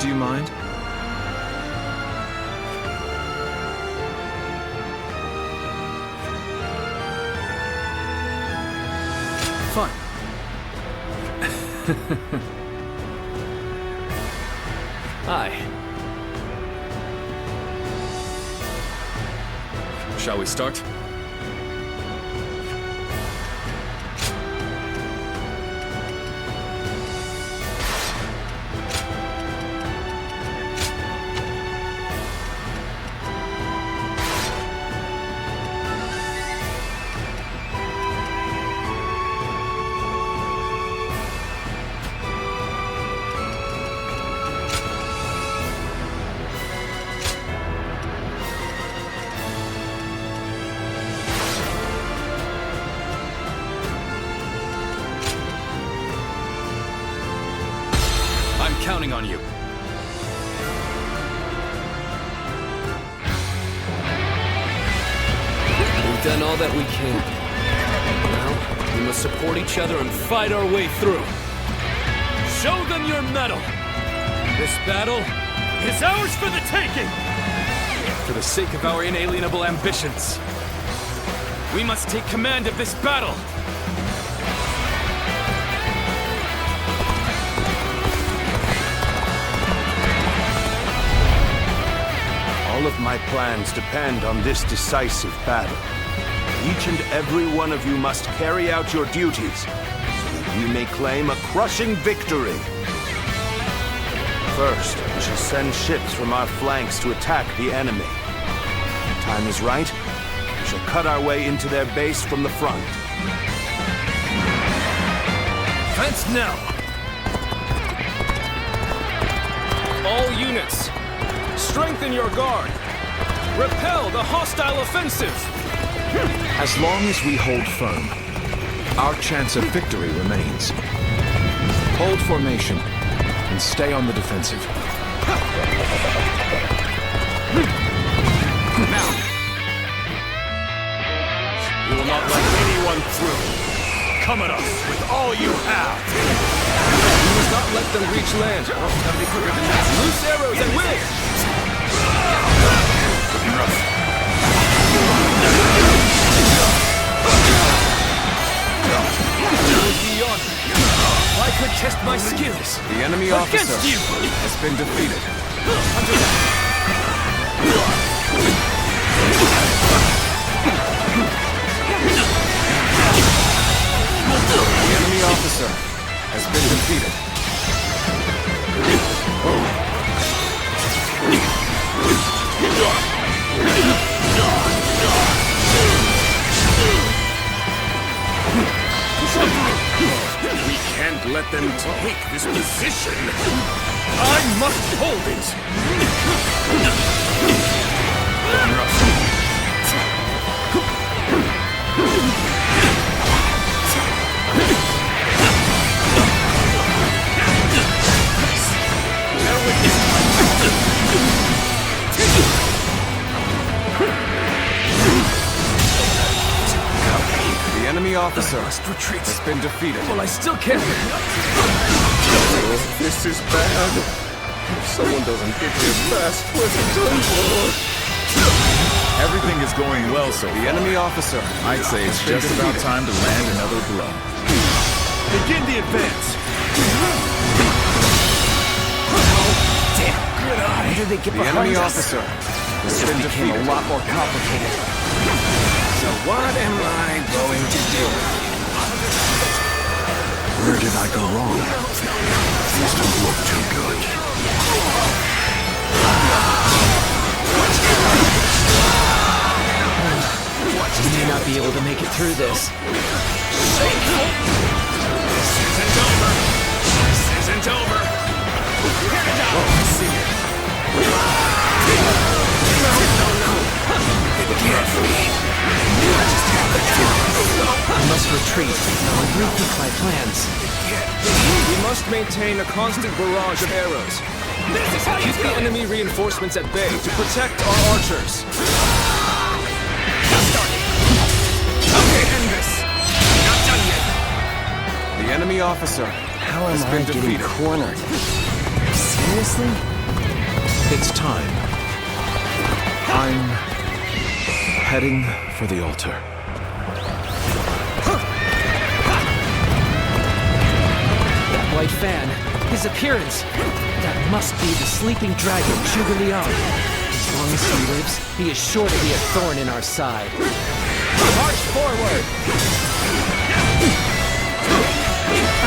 Do you mind? Fine. Hi. Shall we start? counting on you. We've done all that we can. Now, we must support each other and fight our way through. Show them your mettle! This battle is ours for the taking! For the sake of our inalienable ambitions, we must take command of this battle! All of my plans depend on this decisive battle. Each and every one of you must carry out your duties, so that we may claim a crushing victory. First, we shall send ships from our flanks to attack the enemy. When the time is right, we shall cut our way into their base from the front. Fence now! All units, strengthen your guard! Repel the hostile offensive! As long as we hold firm, our chance of victory remains. Hold formation and stay on the defensive. Now! We will not let anyone through. Come at us with all you have! We must not let them reach land. Gotta be quicker than that. Loose arrows and win! Looking rough. Beyond. I could test my skills. The enemy officer has been defeated. The enemy officer has been defeated. We can't let them take this position. I must hold it! The enemy officer has been defeated. Well, I still can't... This is bad. If someone doesn't get here fast, we're done for. Everything is going well so far. The enemy officer, I'd say it's just about time to land another blow. Begin the advance! How did they get the behind enemy us? officer has This been became defeated. a lot more complicated. So what am I going to do? Where did I go wrong? Things don't look too good. We may not be able to make it through this. This isn't over! This isn't over! I see it. We must retreat or rethink my plans. We must maintain a constant barrage of arrows. Keep the enemy reinforcements at bay to protect our archers. Okay, end this! Not done yet! The enemy officer How am has I been getting defeated. cornered? Seriously? It's time. I'm heading for the altar. That white fan, his appearance. That must be the sleeping dragon, Jubileon. As long as he lives, he is sure to be a thorn in our side. March forward!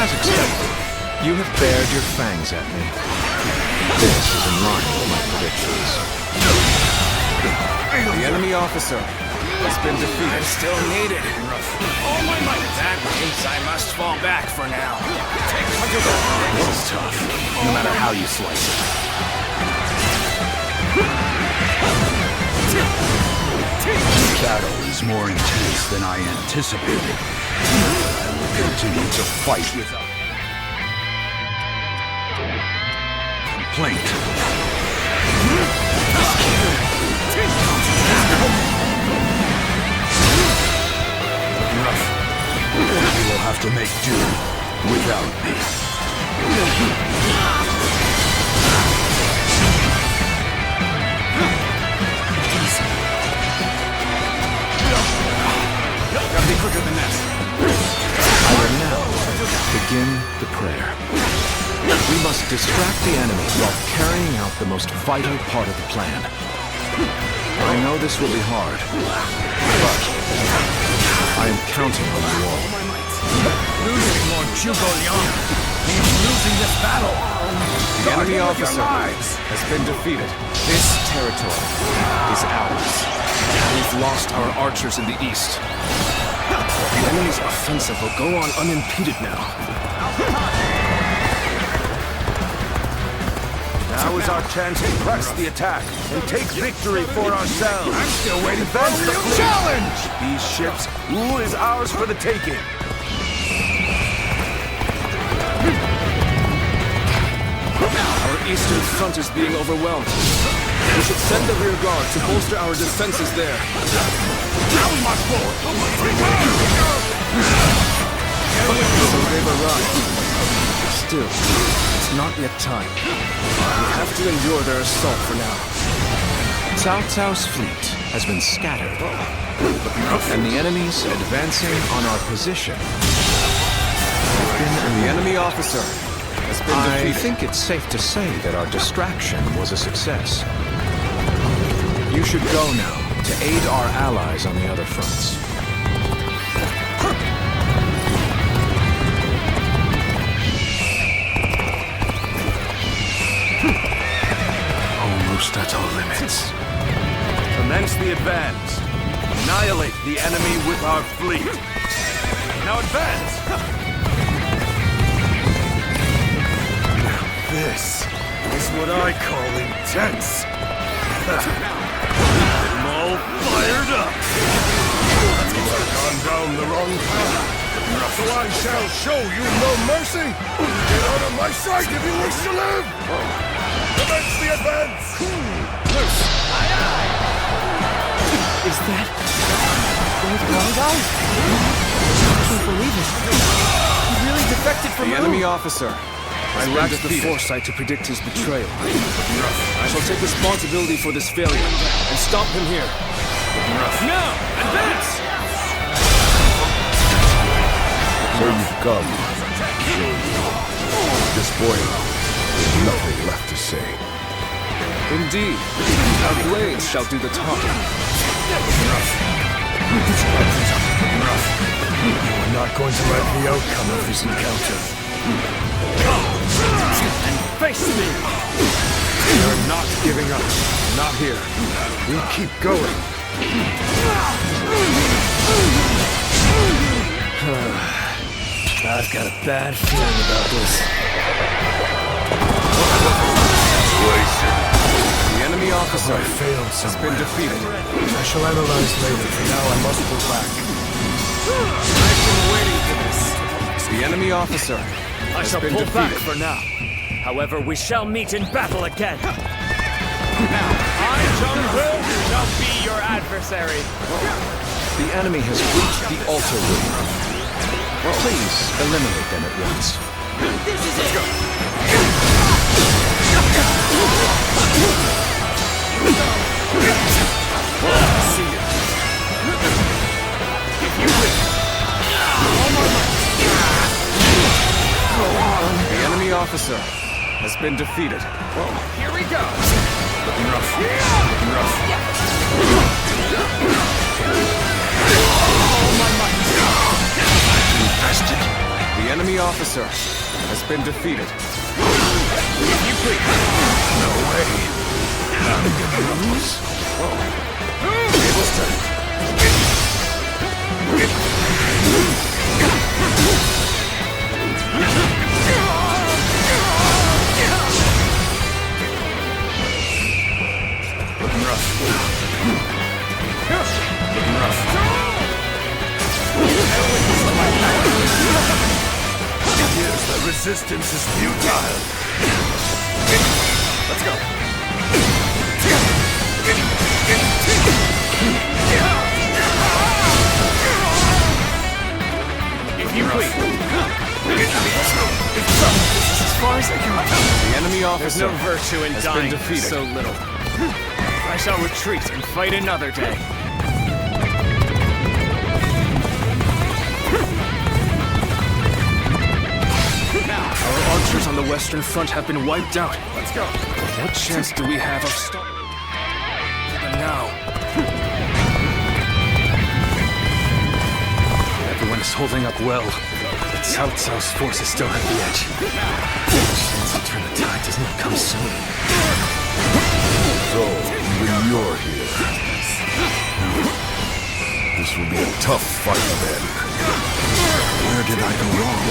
As expected, you have bared your fangs at me. This is in line with my predictions. The enemy officer has been defeated. I'm still needed. All my might. That means I must fall back for now. This is tough, no matter how you slice it. This battle is more intense than I anticipated. I will continue to fight without... complaint. You will have to make do without me. Gotta be quicker than that. I will now begin the prayer. We must distract the enemy while carrying out the most vital part of the plan. I know this will be hard, but I am counting on you all. Losing Lord Zhuge Liang means losing this battle. The enemy officer has been defeated. This territory is ours. We've lost our archers in the east. The enemy's offensive will go on unimpeded now. Now is our chance to press the attack and take victory for ourselves. I'm still waiting for Advance a the real fleet. challenge! These ships, rule is ours for the taking. Our eastern front is being overwhelmed. We should send the rear guard to bolster our defenses there. Now we march forward! So they've arrived. Still, it's not yet time. We have to endure their assault for now. Cao Cao's fleet has been scattered, and the enemies advancing on our position have been The enemy officer has been I defeated. think it's safe to say that our distraction was a success. You should go now to aid our allies on the other fronts. Almost at our limits. Commence the advance. Annihilate the enemy with our fleet. Now advance! This is what I call intense. I'm all fired up. You have gone down the wrong path. So I shall show you no mercy. Get out of my sight if you wish to live. Commence the advance. Is that... Old One Guy? I can't believe it. He really defected from The Rome. enemy officer. I lacked the foresight to predict his betrayal. I shall take responsibility for this failure and stop him here. Now, advance. So you've come. This boy has nothing left to say. Indeed, our blades shall do the talking. We're not going to let the outcome of this encounter. Come and face me. We are not giving up. Not here. We'll keep going. I've got a bad feeling about this. The enemy officer I failed has been defeated. I shall analyze later. For now, I must go back. I've been waiting for this. The enemy officer I has shall been pull back defeated. for now. However, we shall meet in battle again. Now, I, Jung-Will, shall be your adversary. The enemy has reached the altar room. Please eliminate them at once. This is it. See ya. If you wish. The enemy officer has been defeated. Here we go. Looking rough. Looking rough. All my might. You bastard! The enemy officer has been defeated. If you please. No way. I'm gonna lose. Table's turned. Looking rough. Looking rough. It appears that resistance is futile. Let's go. If you please. As far as I can. The enemy officer. There's no virtue in dying defeated. so little. I shall retreat and fight another day. Our archers on the Western Front have been wiped out. Let's go. What chance do we have of stopping them now? Everyone is holding up well, but Cao Cao's forces still have the edge. The chance to turn the tide does not come soon. So, even you're here. This will be a tough fight then. Where did I go wrong?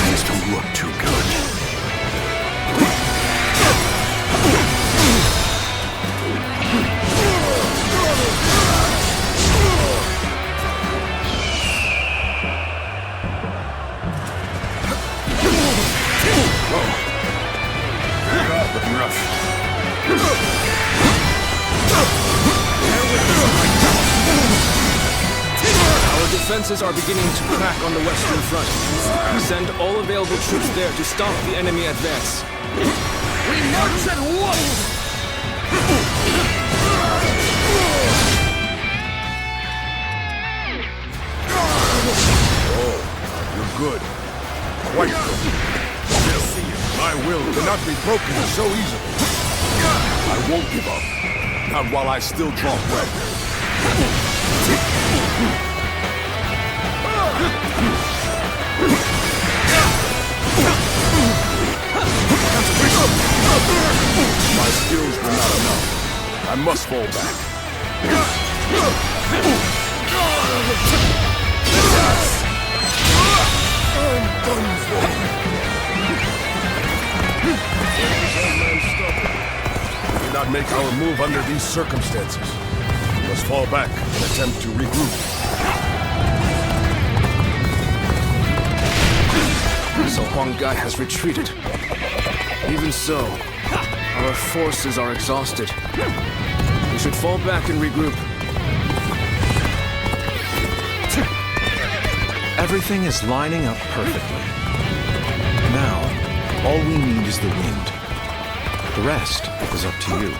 Things don't look too good. Looking rough. Our defenses are beginning to crack on the Western Front. Send all available troops there to stop the enemy advance. We march at once! Oh, you're good. Quite good. My will cannot be broken so easily. I won't give up. Not while I still draw breath. My skills were not enough. I must fall back. I'm done for. We cannot make our move under these circumstances. We must fall back and attempt to regroup. So Huang Gai has retreated. Even so, our forces are exhausted. We should fall back and regroup. Everything is lining up perfectly. Now, all we need is the wind. The rest is up to you.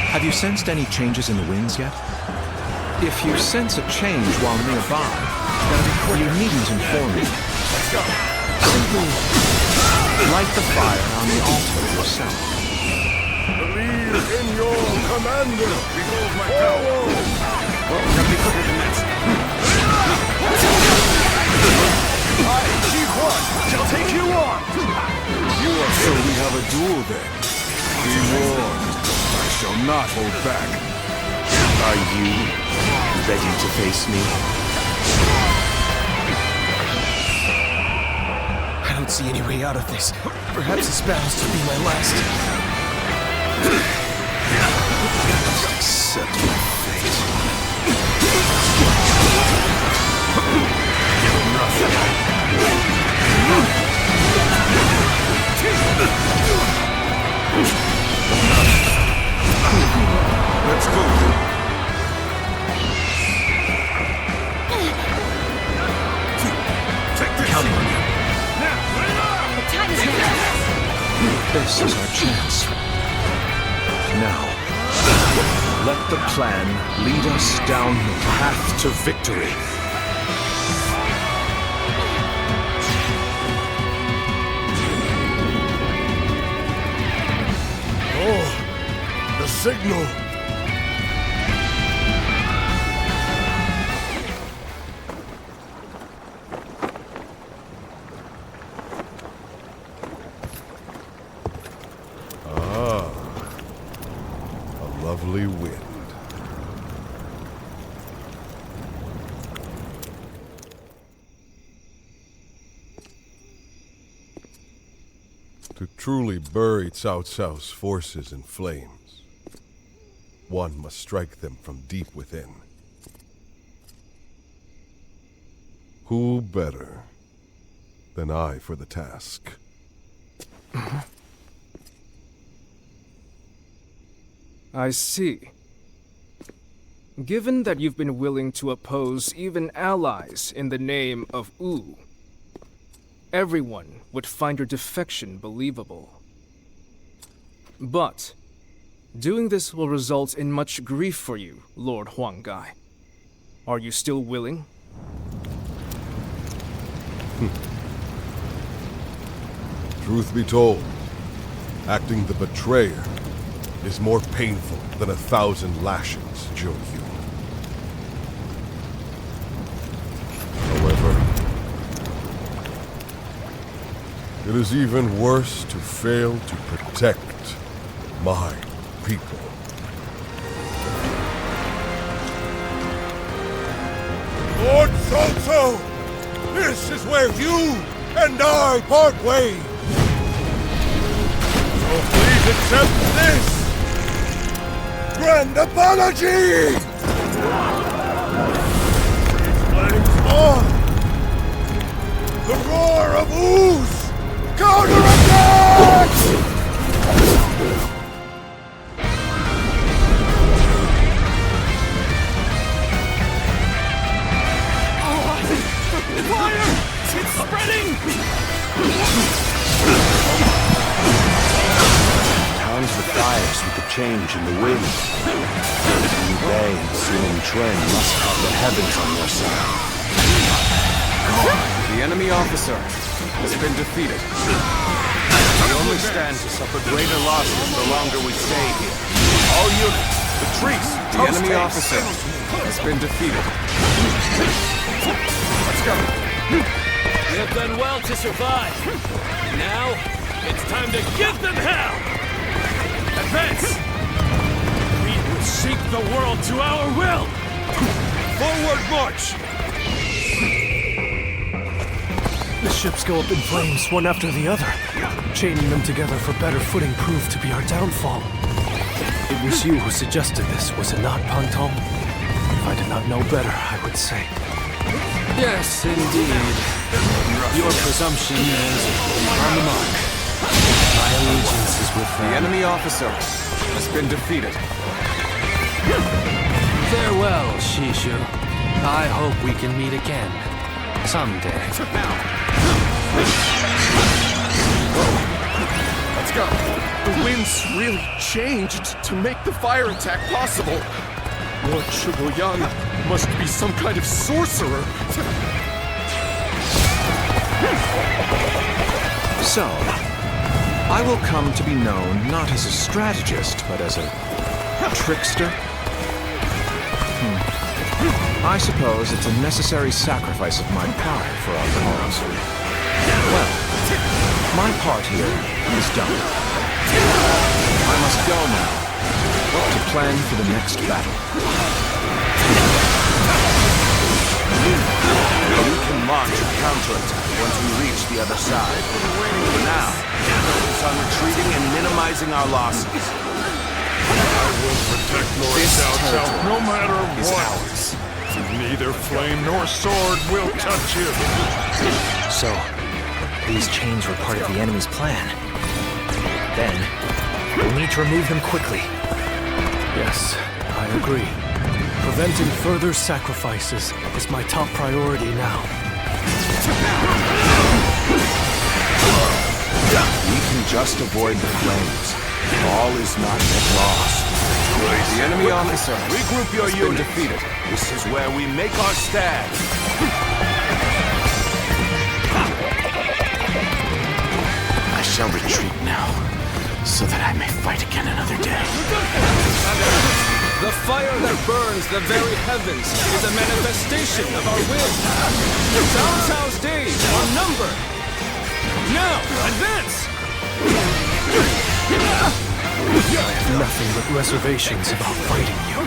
Have you sensed any changes in the winds yet? If you sense a change while nearby, you needn't inform me. Simply light the fire on the altar yourself. Believe in your commander! Behold my power! Well, gotta be quicker than that. I, Ji Huan, shall take you on! So we have a duel then. Be warned, I shall not hold back. Are you ready to face me? I don't see any way out of this. Perhaps this battle's to be my last. Just accept my fate. Let's go. Counting on you. The time is now. This is our chance. Now, let the plan lead us down the path to victory. Oh, the signal. Lovely wind. To truly bury Cao Cao's forces in flames, one must strike them from deep within. Who better than I for the task. I see. Given that you've been willing to oppose even allies in the name of Wu, everyone would find your defection believable. But doing this will result in much grief for you, Lord Huanggai. Are you still willing? Truth be told, acting the betrayer is more painful than 1,000 lashings, Zhou Yu. However, it is even worse to fail to protect my people. Lord Cao, this is where you and I part ways. So please accept this grand apology! Flames on! The roar of ooze! Counterattack! Fire! It's spreading! Times the fires with the change in the wind. Yu Bei and Sing Tren must have the heavens on their side. The enemy officer has been defeated. We only stand to suffer greater losses the longer we stay here. All units, retreat! The enemy officer has been defeated. Let's go! We have done well to survive. Now, it's time to give them hell! Advance! We will shape the world to our will! Forward march! The ships go up in flames, one after the other. Chaining them together for better footing proved to be our downfall. It was you who suggested this, was it not, Pantong? If I did not know better, I would say. Yes, indeed. Your presumption is on the mark. My allegiance is with the enemy officer has been defeated. Farewell, Shishu. I hope we can meet again. Someday. Let's go. The winds really changed to make the fire attack possible. Lord Zhuge must be some kind of sorcerer. So, I will come to be known not as a strategist, but as a trickster. I suppose it's a necessary sacrifice of my pride for our cause. Well, my part here is done. I must go now to plan for the next battle. We can launch a counterattack once we reach the other side. For now, focus on retreating and minimizing our losses. I will protect Lord Cao no matter what. Neither flame nor sword will touch him. So, these chains were part of the enemy's plan. Then, we'll need to remove them quickly. Yes, I agree. Preventing further sacrifices is my top priority now. We can just avoid the flames. All is not yet lost. The enemy officer regroup your unit. Defeated. This is where we make our stand. I shall retreat now, so that I may fight again another day. The fire that burns the very heavens is a manifestation of our will. Cao Cao's days are numbered. Now, advance! I have nothing but reservations about fighting you.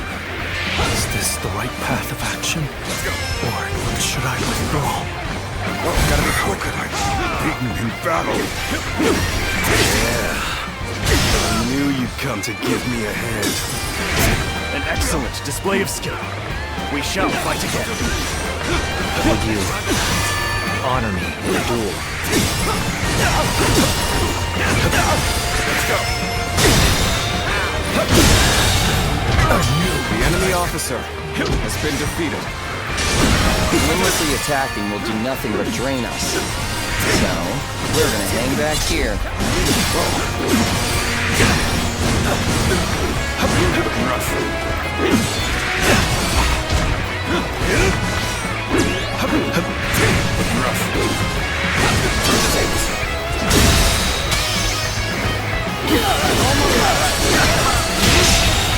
Is this the right path of action? Or should I withdraw? Gotta be quicker. Beaten in battle. Yeah. I knew you'd come to give me a hand. An excellent display of skill. We shall fight again. Would you honor me in a duel. Let's go. The enemy officer has been defeated. Aimlessly attacking will do nothing but drain us. So, we're gonna hang back here.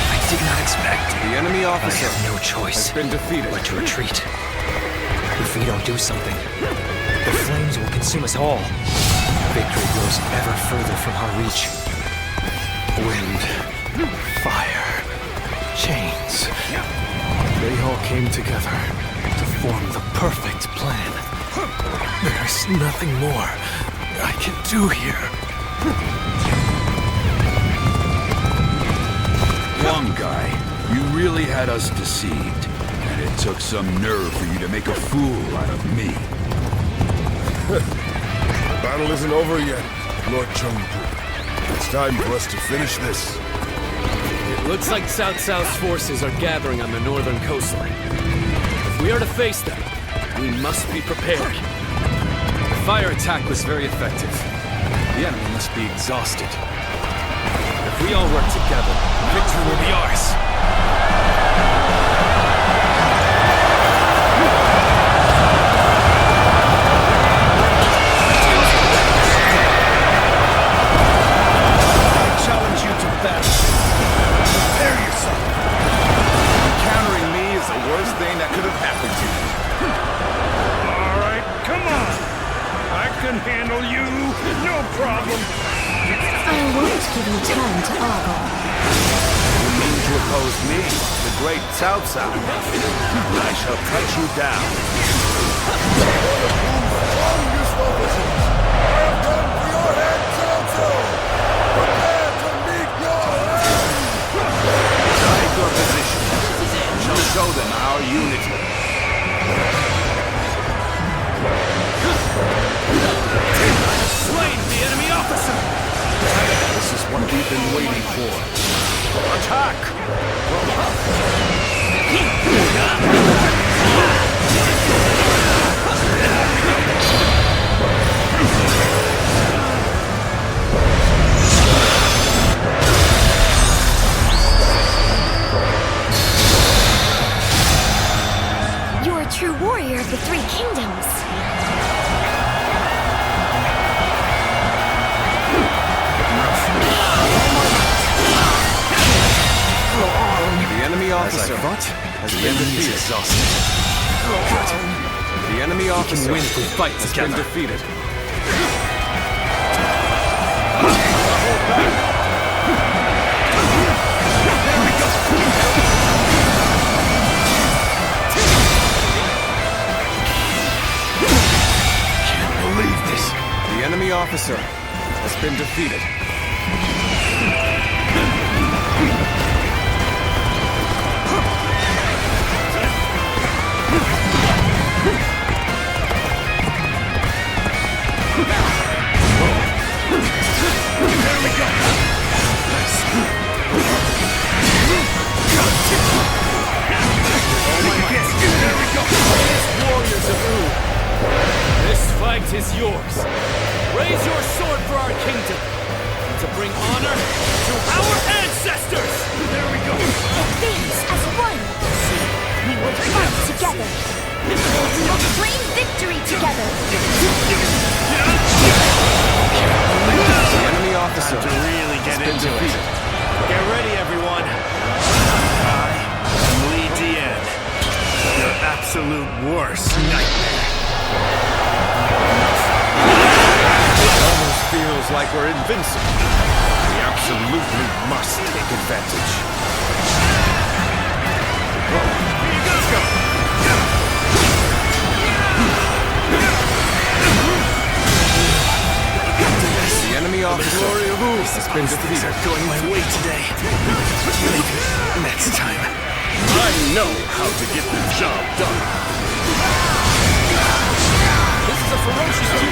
I did not expect. The enemy officer I have no choice has been defeated. but to retreat. If we don't do something, the flames will consume us all. Victory grows ever further from our reach. Wind, fire, chains. They all came together to form the perfect plan. There's nothing more I can do here. One guy, you really had us deceived. And it took some nerve for you to make a fool out of me. The battle isn't over yet, Lord Chengdu. It's time for us to finish this. It looks like Cao Cao's forces are gathering on the northern coastline. If we are to face them, we must be prepared. The fire attack was very effective. The enemy must be exhausted. If we all work together, victory will be ours. Handle you, no problem. I won't give you time to ogle. You mean to oppose me, the great Cao Cao? I shall cut you down. Take your position. We shall show them our unity. Slain the enemy officer! This is what we've been waiting for. Attack! You're a true warrior of the Three Kingdoms. The enemy officer has been defeated. The enemy officer win if we fight has together. been defeated. Can't believe this. The enemy officer has been defeated. This fight is yours. Raise your sword for our kingdom. To bring honor to our ancestors! There we go! Things as one. We will fight together. We will claim victory together. The enemy officer To really get has been into defeated. it. Get ready, everyone. I am Li Dian, your absolute worst nightmare. It almost feels like we're invincible. We absolutely must take advantage. Let's go. The enemy officer has been defeated. Going my way today. Maybe next time. I know how to get the job done. This is a rather ferocious too.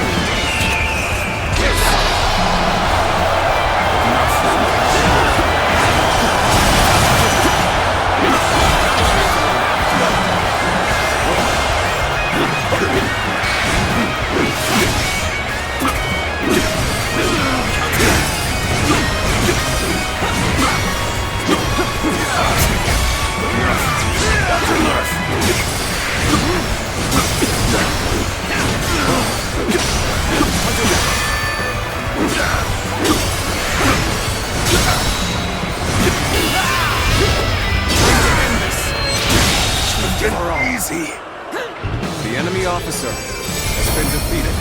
Easy. The enemy officer has been defeated.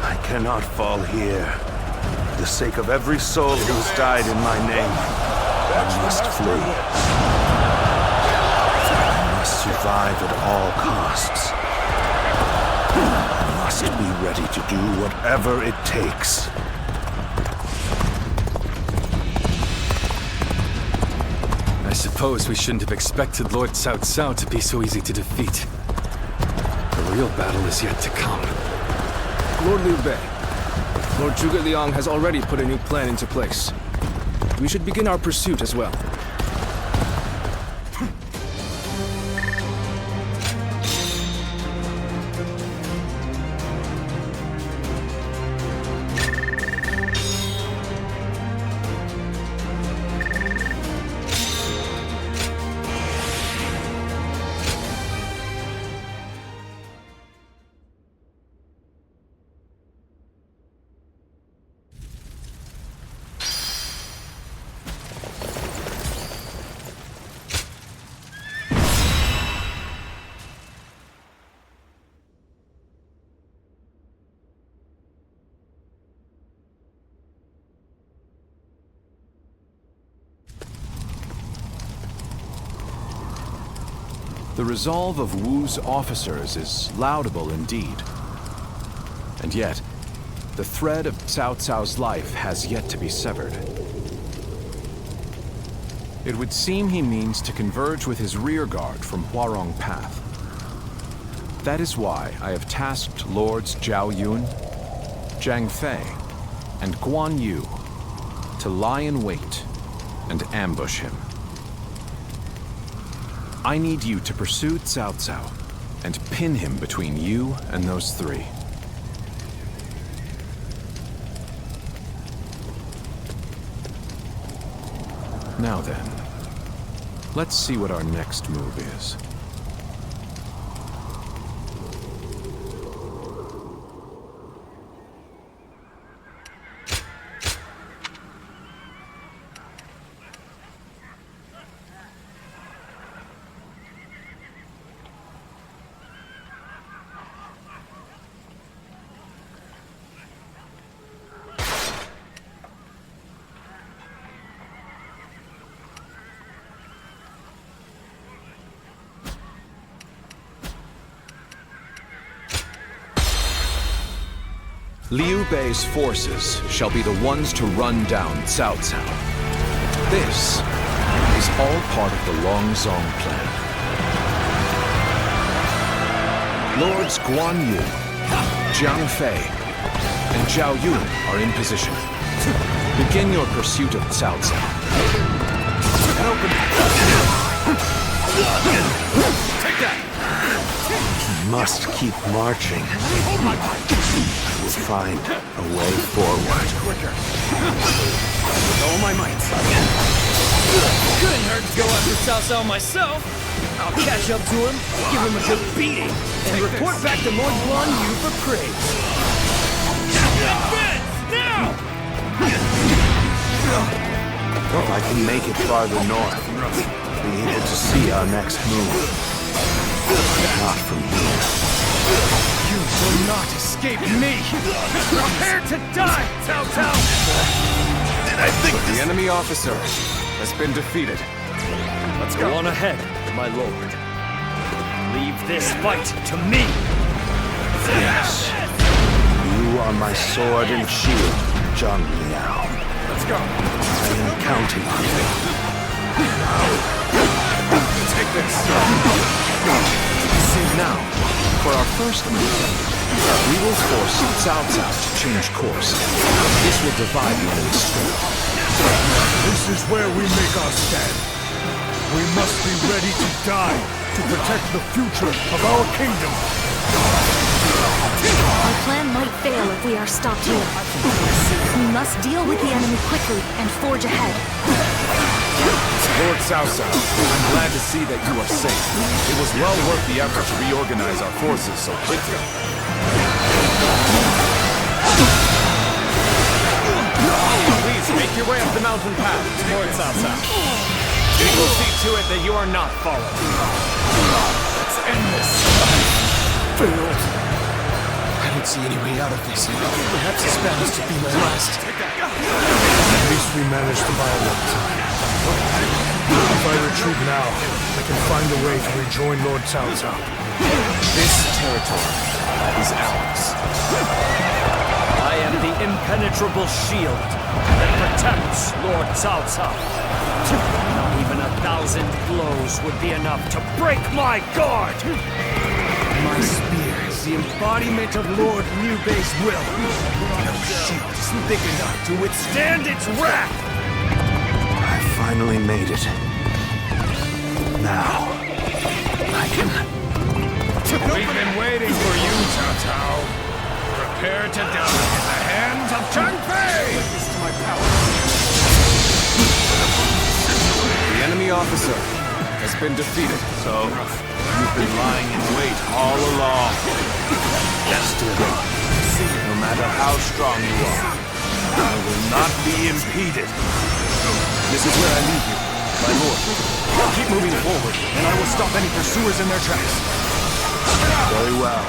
I cannot fall here. For the sake of every soul who has died in my name, I must flee. I must survive at all costs. I must be ready to do whatever it takes. I suppose we shouldn't have expected Lord Cao Cao to be so easy to defeat. The real battle is yet to come. Lord Liu Bei, Lord Zhuge Liang has already put a new plan into place. We should begin our pursuit as well. The resolve of Wu's officers is laudable indeed. And yet, the thread of Cao Cao's life has yet to be severed. It would seem he means to converge with his rearguard from Huarong Path. That is why I have tasked Lords Zhao Yun, Zhang Fei, and Guan Yu to lie in wait and ambush him. I need you to pursue Cao Cao and pin him between you and those three. Now then, let's see what our next move is. Liu Bei's forces shall be the ones to run down Cao Cao. This is all part of the Longzong plan. Lords Guan Yu, Zhang Fei, and Zhao Yun are in position. Begin your pursuit of Cao Cao. Take that! Must keep marching. I will find a way forward. Quicker. With all my might. Couldn't hurt to go after Cao Cao myself. I'll catch up to him, give him a good beating, and report back to Lord Guan Yu for praise. Now! If I can make it farther north, be able to see our next move. Not from here. You will not escape me! Prepare to die, Cao Cao! And I think the enemy officer has been defeated. Let's go on ahead, my lord. Leave this fight to me! Yes. You are my sword and shield, Zhang Liao. Let's go. I am counting on you. Take this. Now, for our first move, we will force Cao Cao to change course. This will divide the enemy's strength. This is where we make our stand. We must be ready to die to protect the future of our kingdom. Our plan might fail if we are stopped here. We must deal with the enemy quickly and forge ahead. Lord Cao Cao, I'm glad to see that you are safe. It was well worth the effort to reorganize our forces so quickly. Please make your way up the mountain path toward Cao Cao. We will see to it that you are not followed. Let's end this. Failed. I don't see any way out of this. Perhaps this battle's to be my last. At least we managed to buy a little time. If I retreat now, I can find a way to rejoin Lord Cao Cao. This territory is ours. I am the impenetrable shield that protects Lord Cao Cao. Not even 1,000 blows would be enough to break my guard! My spear is the embodiment of Lord Liu Bei's will. No shield is thick enough to withstand its wrath! I finally made it. Now, I can... We've been waiting for you, Cao Cao. Prepare to die in the hands of Chang Fei! To my power. The enemy officer has been defeated. So, you've been lying in wait all along. Destiny. No matter how strong you are, I will not be impeded. This is where I leave you, my lord. Keep moving forward, and I will stop any pursuers in their tracks. Very well.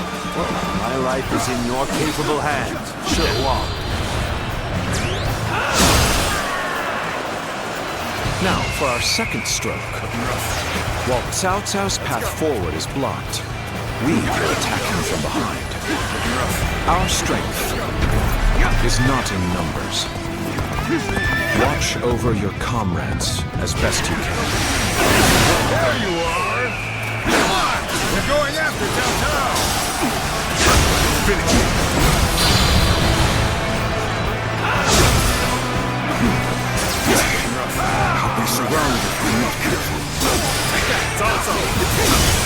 My life is in your capable hands. Go on. Now, for our second stroke. While Cao Cao's path forward is blocked, we will attack him from behind. Our strength is not in numbers. Watch over your comrades as best you can. There you are! Come on! We're going after Cao Cao! Finish it! I'll be surrounded if we're not careful. Take that, Cao Cao!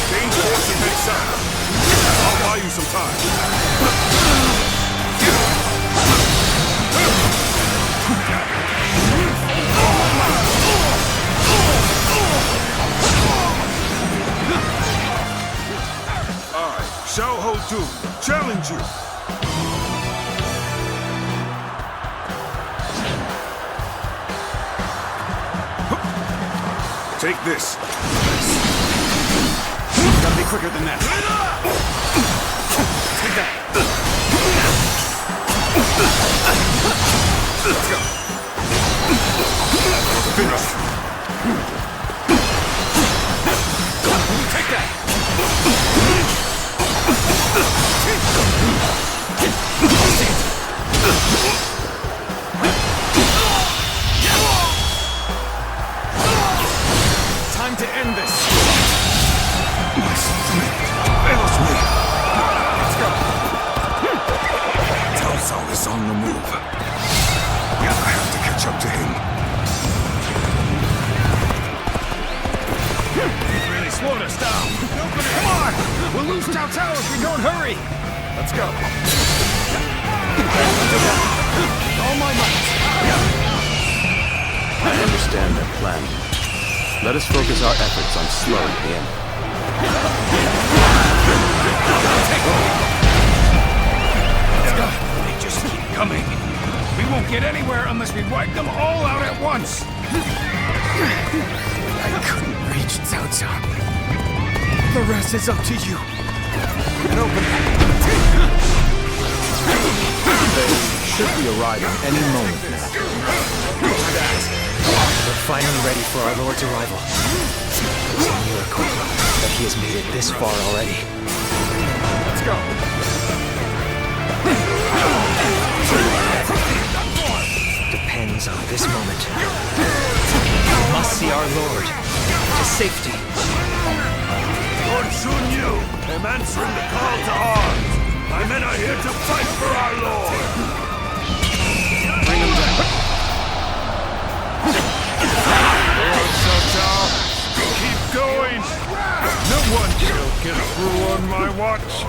Change course and head south. I'll buy you some time. Xiao Ho Du, challenge you! Take this. Gotta be quicker than that. Take that. Let's go. Finish. Take that. Time to end this. My strength fails me. Let's go. Cao Cao is on the move. I have to catch up to him. You've really slowed us down. Come on! We'll lose Cao Cao if we don't hurry. Let's go. All my might. I understand their plan. Let us focus our efforts on slowing the enemy. They just keep coming. We won't get anywhere unless we wipe them all out at once. I couldn't reach Cao Cao. The rest is up to you. An opening. They should be arriving any moment now. We're finally ready for our Lord's arrival. It's a miracle that he has made it this far already. Let's go. Everything depends on this moment. We must see our our lord to safety. Lord Shunyu, I'm answering the call to arms. My men are here to fight for our lord. Bring him down. Lord Cao, keep going. No one shall get through on my watch.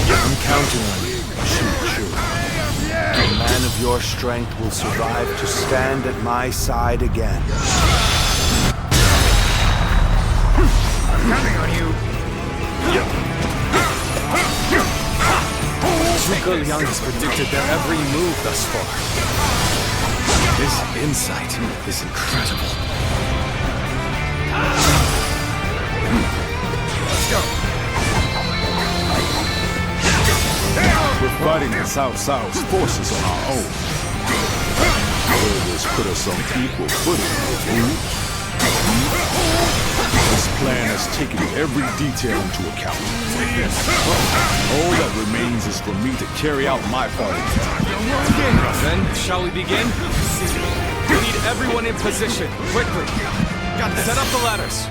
I'm counting on you, Chu. A man of your strength will survive to stand at my side again. I'm counting on you. Zhuge Liang has predicted their every move thus far. His insight is incredible. Let's go. We're fighting the Cao Cao's forces on our own. Will this put us on equal footing with you? This plan has taken every detail into account. All that remains is for me to carry out my part of it. Then, shall we begin? We need everyone in position, quickly. Set up the ladders.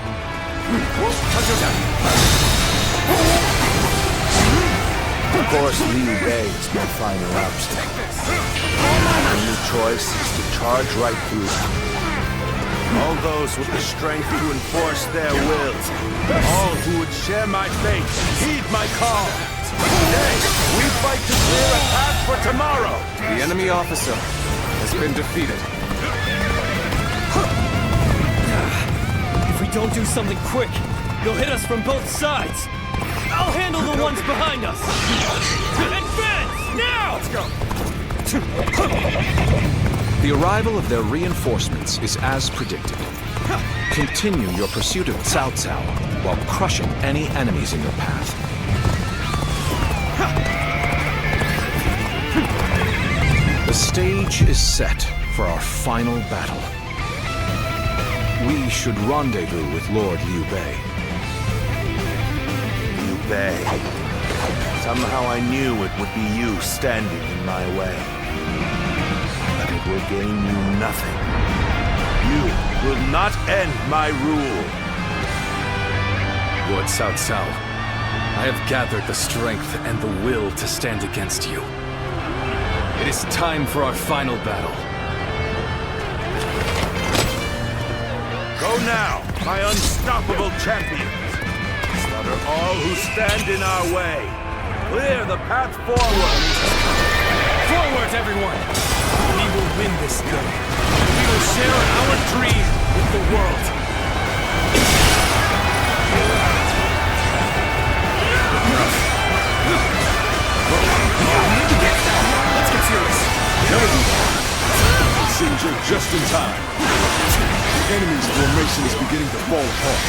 Of course, Liu Bei is my final obstacle. My only choice is to charge right through them. All those with the strength to enforce their will, all who would share my fate, heed my call. Today, we fight to clear a path for tomorrow. The enemy officer has been defeated. If we don't do something quick, they'll hit us from both sides. I'll handle the ones behind us. Advance now! Let's go. The arrival of their reinforcements is as predicted. Continue your pursuit of Cao Cao while crushing any enemies in your path. The stage is set for our final battle. We should rendezvous with Lord Liu Bei. Liu Bei. Somehow I knew it would be you standing in my way. But it will gain you nothing. You will not end my rule. Lord Cao Cao, I have gathered the strength and the will to stand against you. It is time for our final battle. Go now, my unstoppable champions! Slaughter all who stand in our way. Clear the path forward! Forward, everyone! We will win this day. We will share our dream with the world. Let's get serious. It seems you're just in time. The enemy's formation is beginning to fall apart.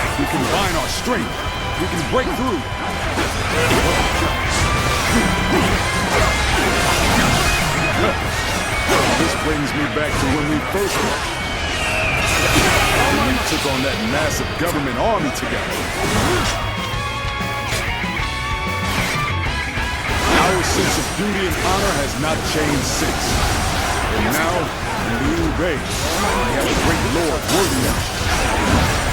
If we combine our strength, we can break through. This brings me back to when we first met. When we took on that massive government army together. Our sense of duty and honor has not changed since. And now, Liu Bei, we have a great lord worthy of us.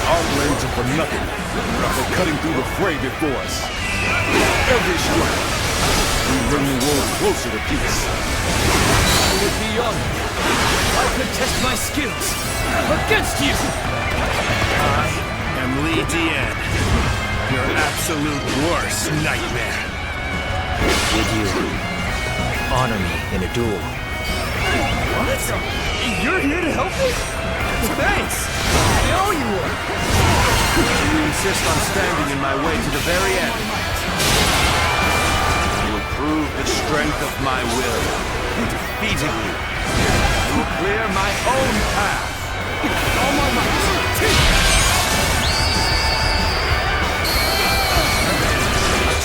Our blades are for nothing, for cutting through the fray before us. Every strike, we bring the world closer to peace. I would be honored. I could test my skills against you. I am Li Dian, your absolute worst nightmare. Would you honor me in a duel? What? You're here to help me? Thanks! I owe you one! You insist on standing in my way to the very end. I will prove the strength of my will. Defeating you, I will clear my own path. All my might!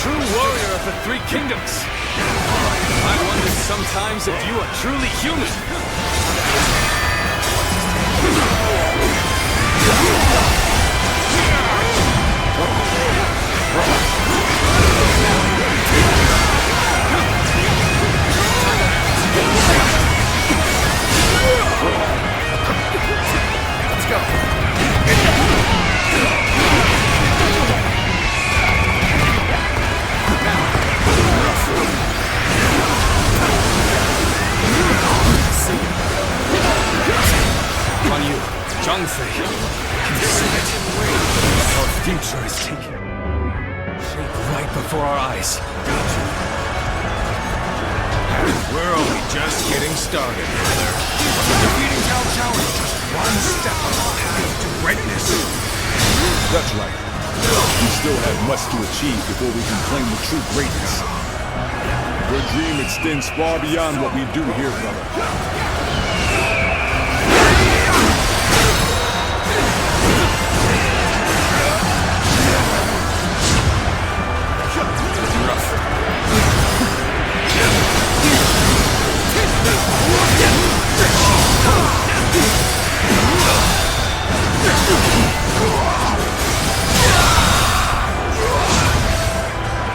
True warrior of the Three Kingdoms. I wonder sometimes if you are truly human. Catastrophe. Can you see it? Our future is taking shape right before our eyes. We're only just getting started, brother. Defeating Cao Cao is just one step on our path to greatness. That's right. We still have much to achieve before we can claim the true greatness. Your dream extends far beyond what we do here, brother.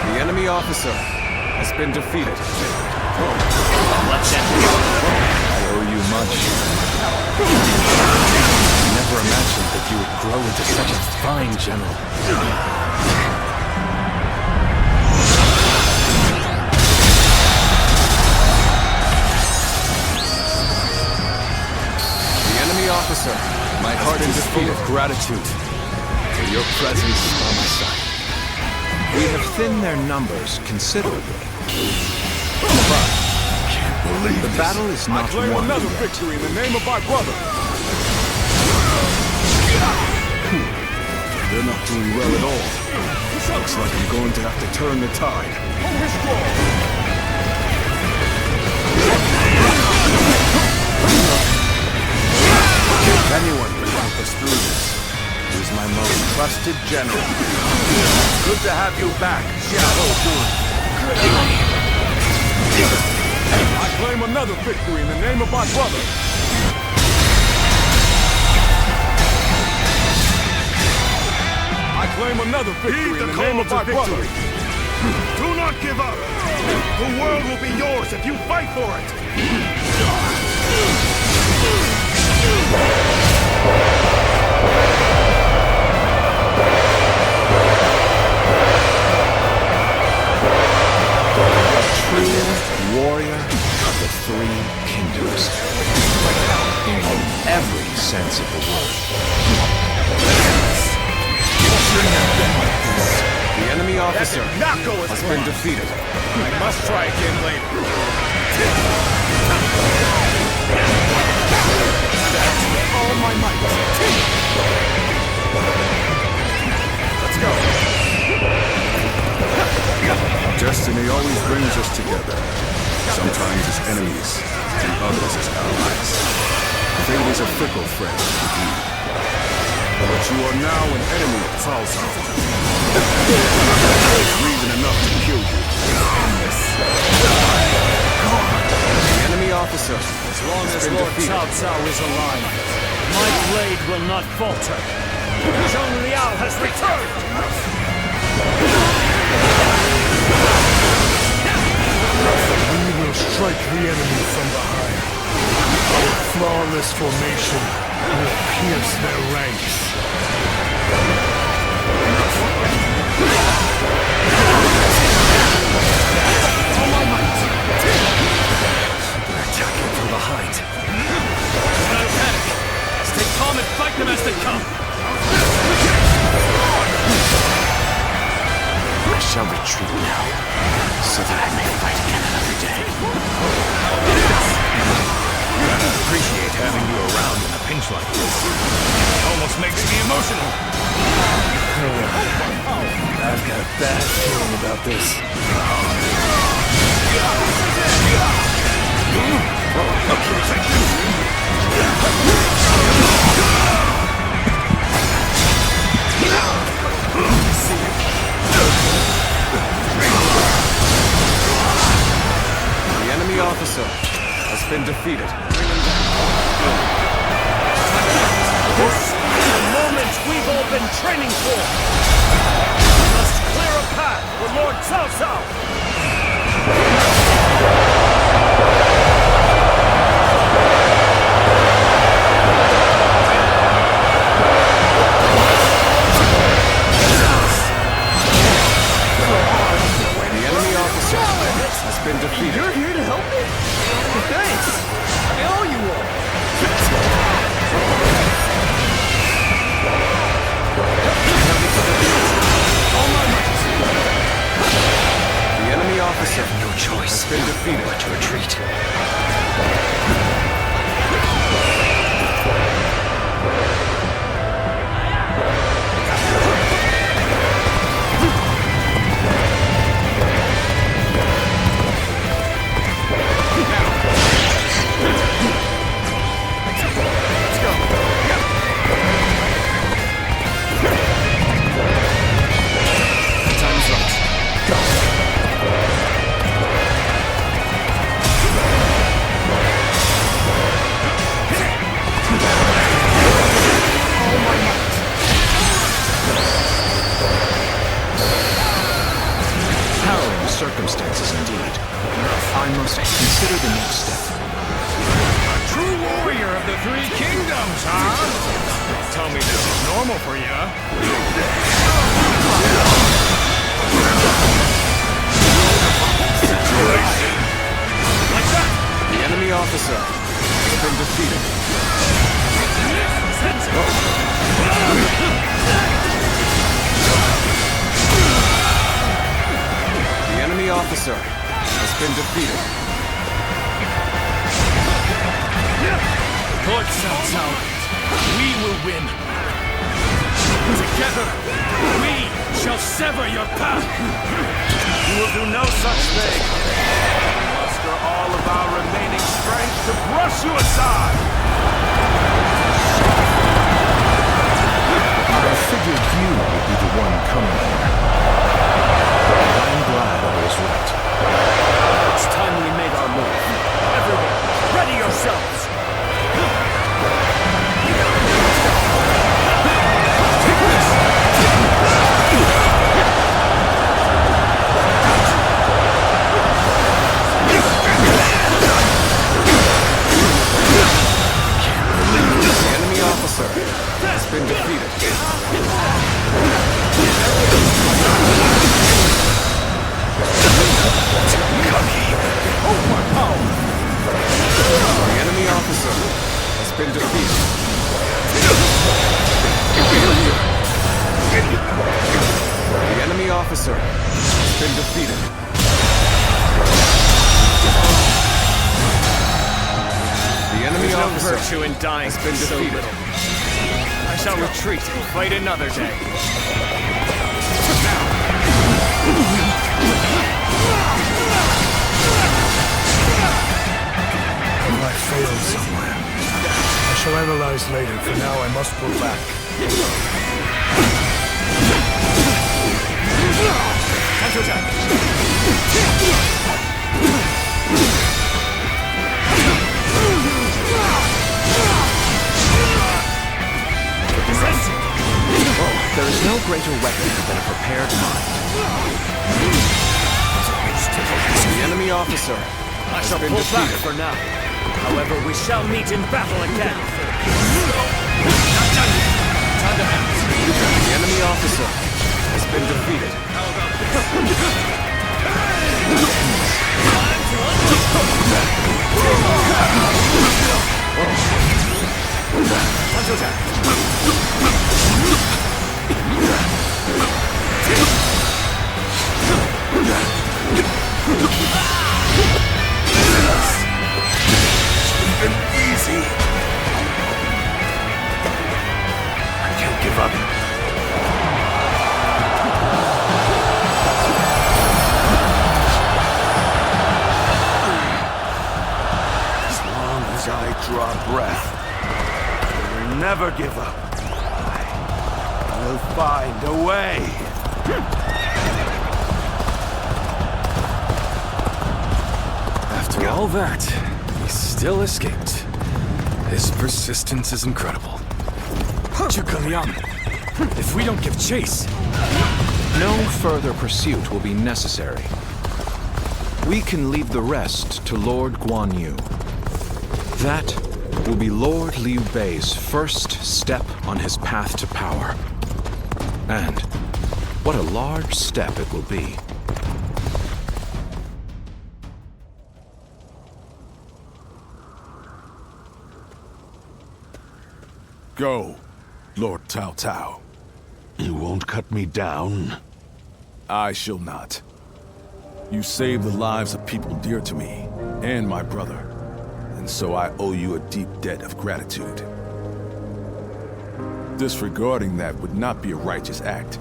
The enemy officer has been defeated. Let them go. I owe you much. I never imagined that you would grow into such a fine general. The enemy officer, my heart is full of gratitude for your presence by my side. We have thinned their numbers considerably. But the battle is not I claim won. another victory in the name of my brother. They're not doing well at all. Looks like I'm going to have to turn the tide. If anyone can help us through this, he is my most trusted general. Good to have you back, Xiao Dun. I claim another victory in the name of my brother. I claim another victory in the name of my brother. Do not give up! The world will be yours if you fight for it! True warrior of the three kingdoms. In every sense of the word. The enemy officer has been defeated. I must try again later. All my might! Let's go. Destiny always brings us together. Sometimes as enemies, and others as allies. Fate is a fickle friend indeed. But you are now an enemy of Cao Cao. There's reason enough to kill you. The enemy officer, As long as Lord Cao Cao is alive, my blade will not falter. Zhong Liao has returned! We will strike the enemy from behind. Our flawless formation will pierce their ranks. All my might. They're attacking from behind. Do not panic. Stay calm and fight them as they come. I shall retreat now, so that I may fight again another day. I appreciate having you around in a pinch like this. It almost makes me emotional. I've got a bad feeling about this. the enemy officer has been defeated. This is the moment we've all been training for! We must clear a path for Lord Cao Cao! The enemy officer has been defeated. You're here to help me? Thanks! I owe you one! have no choice has been defeated. but to retreat. Circumstances indeed. I must consider the next step. A true warrior of the Three Kingdoms, huh? Tell me this is normal for you. Like that! The enemy officer has been defeated. The enemy officer has been defeated. Lord Cao Cao, we will win. Together, we shall sever your path. You will do no such thing. Muster all of our remaining strength to brush you aside. I figured you would be the one coming here. I'm glad I was right. It's time we made our move. Everyone, ready yourselves! The enemy officer has been defeated. The enemy officer has been defeated. The enemy officer has been defeated. The enemy There's no officer virtue in dying has been so defeated. little. I shall retreat and fight another day. I failed somewhere. I shall analyze later. For now, I must pull back. There is no greater weapon than a prepared mind. The enemy officer I has shall been pull back defeated. for now. However, we shall meet in battle again. The enemy officer has been defeated. Easy. I can't give up. As long as I draw breath, I will never give up. I'll find a way. After all that, he still escaped. His persistence is incredible. If we don't give chase, No further pursuit will be necessary. We can leave the rest to Lord Guan Yu. That will be Lord Liu Bei's first step on his path to power. And what a large step it will be. Go, Lord Cao Cao. You won't cut me down? I shall not. You saved the lives of people dear to me, and my brother. And so I owe you a deep debt of gratitude. Disregarding that would not be a righteous act,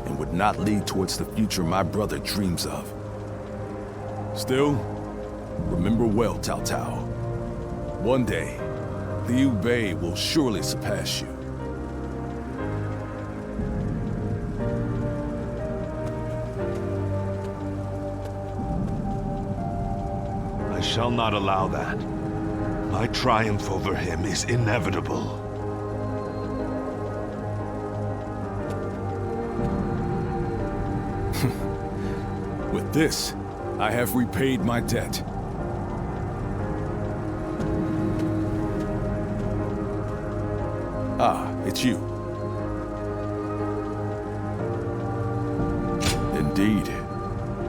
and would not lead towards the future my brother dreams of. Still, remember well, Cao Cao. One day, Liu Bei will surely surpass you. I shall not allow that. My triumph over him is inevitable. With this, I have repaid my debt. Ah, it's you. Indeed.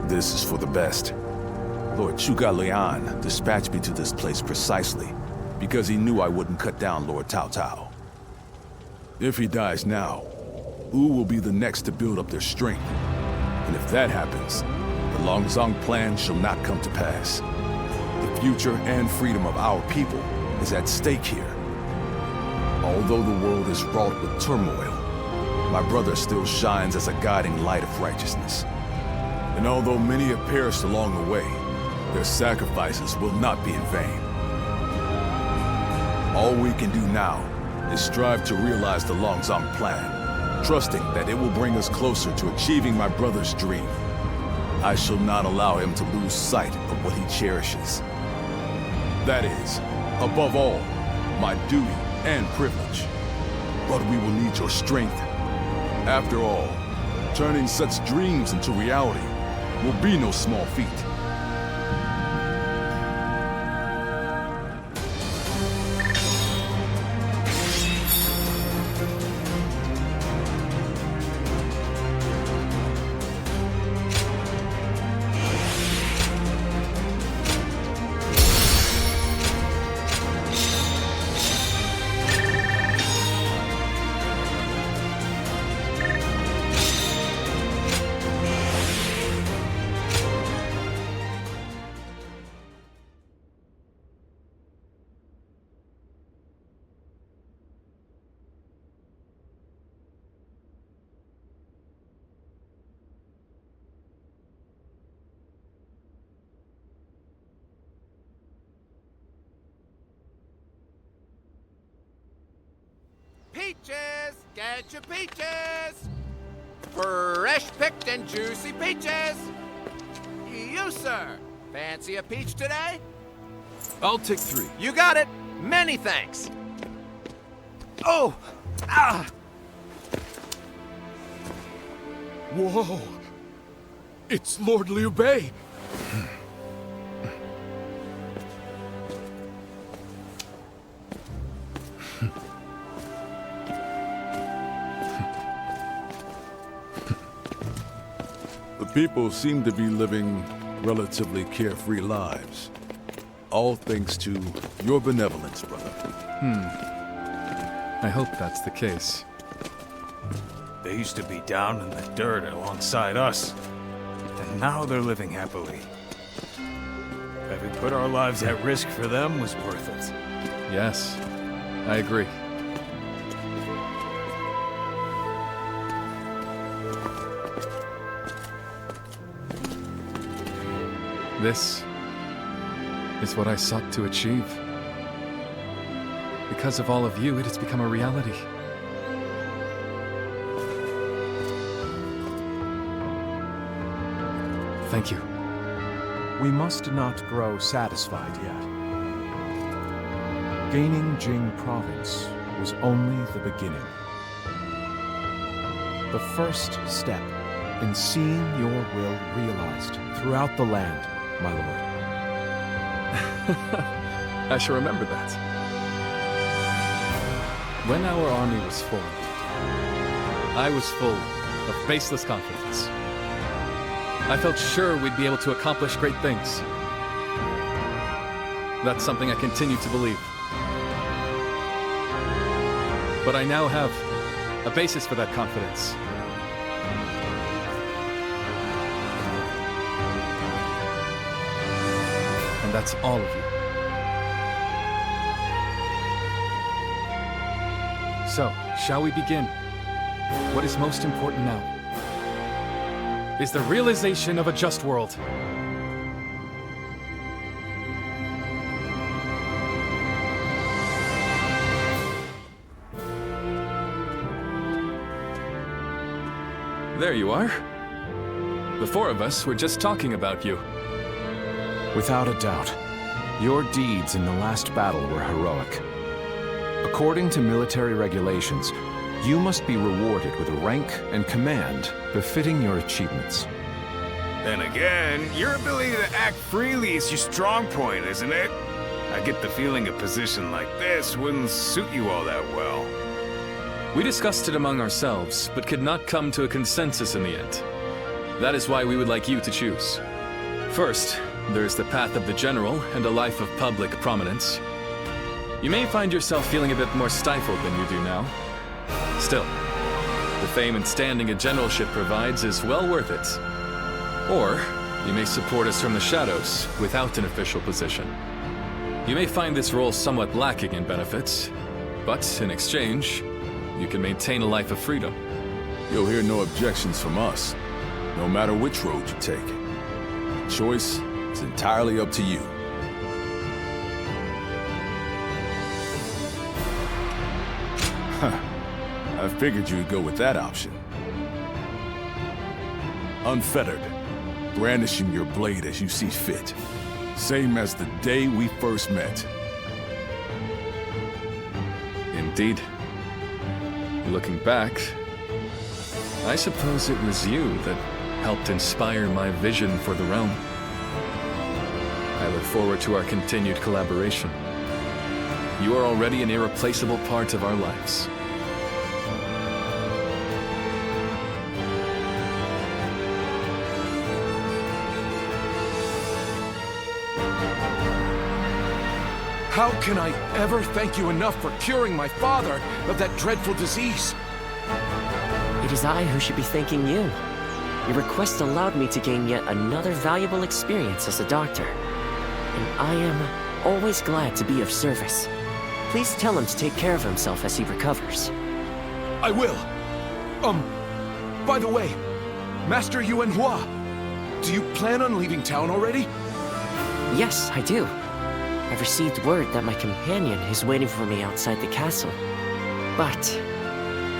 This is for the best. Lord Zhuge Liang dispatched me to this place precisely because he knew I wouldn't cut down Lord Cao Cao. If he dies now, Wu will be the next to build up their strength. And if that happens, the Longzong plan shall not come to pass. The future and freedom of our people is at stake here. Although the world is wrought with turmoil, my brother still shines as a guiding light of righteousness. And although many have perished along the way, their sacrifices will not be in vain. All we can do now is strive to realize the Longzong plan, trusting that it will bring us closer to achieving my brother's dream. I shall not allow him to lose sight of what he cherishes. That is, above all, my duty and privilege. But we will need your strength. After all, turning such dreams into reality will be no small feat. Peaches! Get your peaches! Fresh picked and juicy peaches! You, sir! Fancy a peach today? I'll take 3. You got it! Many thanks! Oh! Ah! Whoa! It's Lord Liu Bei! People seem to be living relatively carefree lives. All thanks to your benevolence, brother. I hope that's the case. They used to be down in the dirt alongside us, and now they're living happily. Having put our lives at risk for them was worth it. Yes, I agree. This is what I sought to achieve. Because of all of you, it has become a reality. Thank you. We must not grow satisfied yet. Gaining Jing Province was only the beginning. The first step in seeing your will realized throughout the land, my lord. I shall remember that. When our army was formed, I was full of baseless confidence. I felt sure we'd be able to accomplish great things. That's something I continue to believe. But I now have a basis for that confidence. And that's all of you. So, shall we begin? What is most important now is the realization of a just world. There you are. The four of us were just talking about you. Without a doubt, your deeds in the last battle were heroic. According to military regulations, you must be rewarded with a rank and command befitting your achievements. Then again, your ability to act freely is your strong point, isn't it? I get the feeling a position like this wouldn't suit you all that well. We discussed it among ourselves, but could not come to a consensus in the end. That is why we would like you to choose. First, there is the path of the general and a life of public prominence. You may find yourself feeling a bit more stifled than you do now. Still, the fame and standing a generalship provides is well worth it. Or, you may support us from the shadows without an official position. You may find this role somewhat lacking in benefits, but in exchange, you can maintain a life of freedom. You'll hear no objections from us, no matter which road you take. The choice is entirely up to you. Huh. I figured you'd go with that option. Unfettered, brandishing your blade as you see fit. Same as the day we first met. Indeed. Looking back, I suppose it was you that helped inspire my vision for the realm. I look forward to our continued collaboration. You are already an irreplaceable part of our lives. How can I ever thank you enough for curing my father of that dreadful disease? It is I who should be thanking you. Your request allowed me to gain yet another valuable experience as a doctor. And I am always glad to be of service. Please tell him to take care of himself as he recovers. I will. By the way, Master Yuanhua, do you plan on leaving town already? Yes, I do. I've received word that my companion is waiting for me outside the castle. But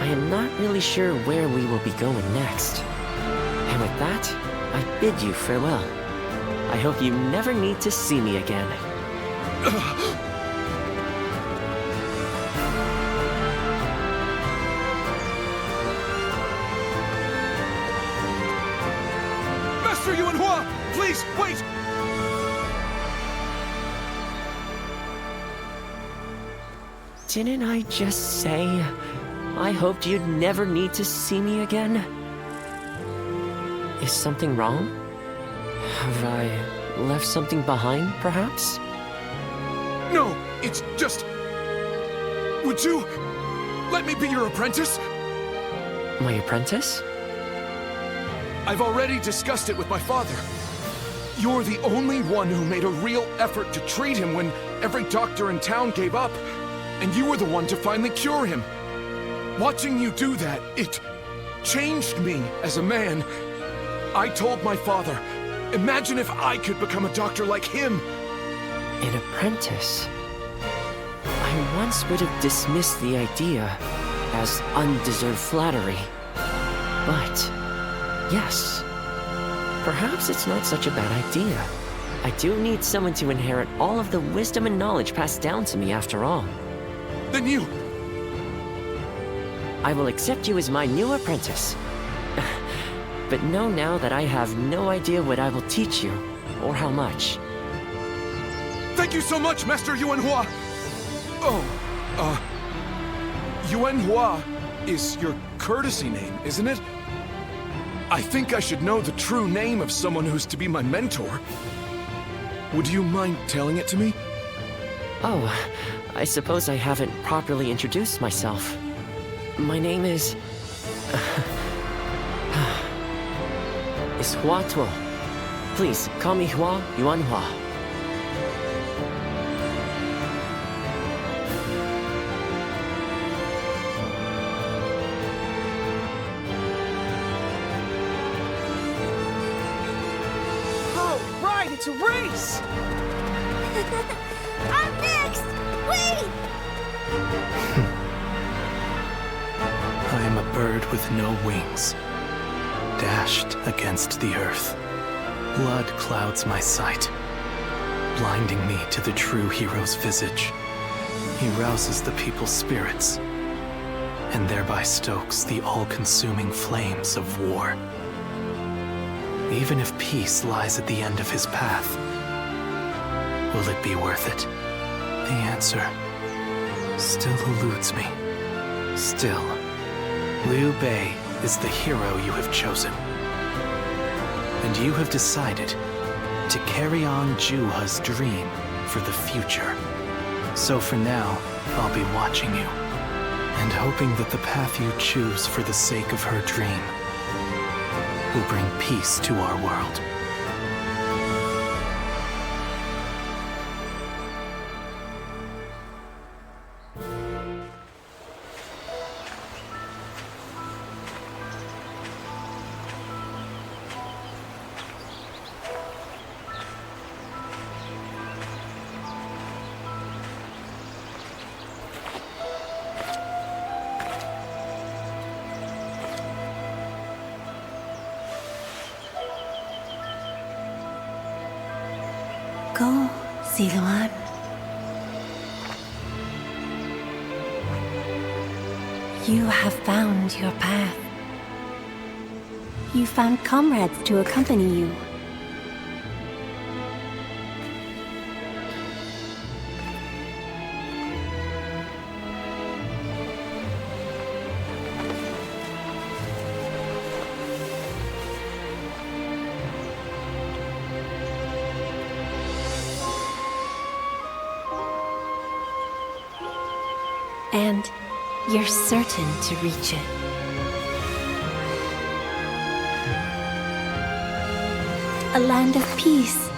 I am not really sure where we will be going next. And with that, I bid you farewell. I hope you never need to see me again. Master Yuanhua, please, wait! Didn't I just say I hoped you'd never need to see me again? Is something wrong? Have I left something behind, perhaps? No, it's just... Would you let me be your apprentice? My apprentice? I've already discussed it with my father. You're the only one who made a real effort to treat him when every doctor in town gave up. And you were the one to finally cure him. Watching you do that, it changed me as a man. I told my father, imagine if I could become a doctor like him. An apprentice? I once would have dismissed the idea as undeserved flattery. But, yes, perhaps it's not such a bad idea. I do need someone to inherit all of the wisdom and knowledge passed down to me after all. Then you... I will accept you as my new apprentice. But know now that I have no idea what I will teach you, or how much. Thank you so much, Master Yuanhua! Yuanhua is your courtesy name, isn't it? I think I should know the true name of someone who's to be my mentor. Would you mind telling it to me? Oh, I suppose I haven't properly introduced myself. My name is Hua Tuo. Please, call me Hua Yuanhua. It's a race! I'm next! Wait! I am a bird with no wings, dashed against the earth. Blood clouds my sight, blinding me to the true hero's visage. He rouses the people's spirits, and thereby stokes the all-consuming flames of war. Even if peace lies at the end of his path, will it be worth it? The answer still eludes me. Still, Liu Bei is the hero you have chosen. And you have decided to carry on Juha's dream for the future. So for now, I'll be watching you, and hoping that the path you choose for the sake of her dream will bring peace to our world. Go, Siluan. You have found your path. You found comrades to accompany you. And you're certain to reach it. A land of peace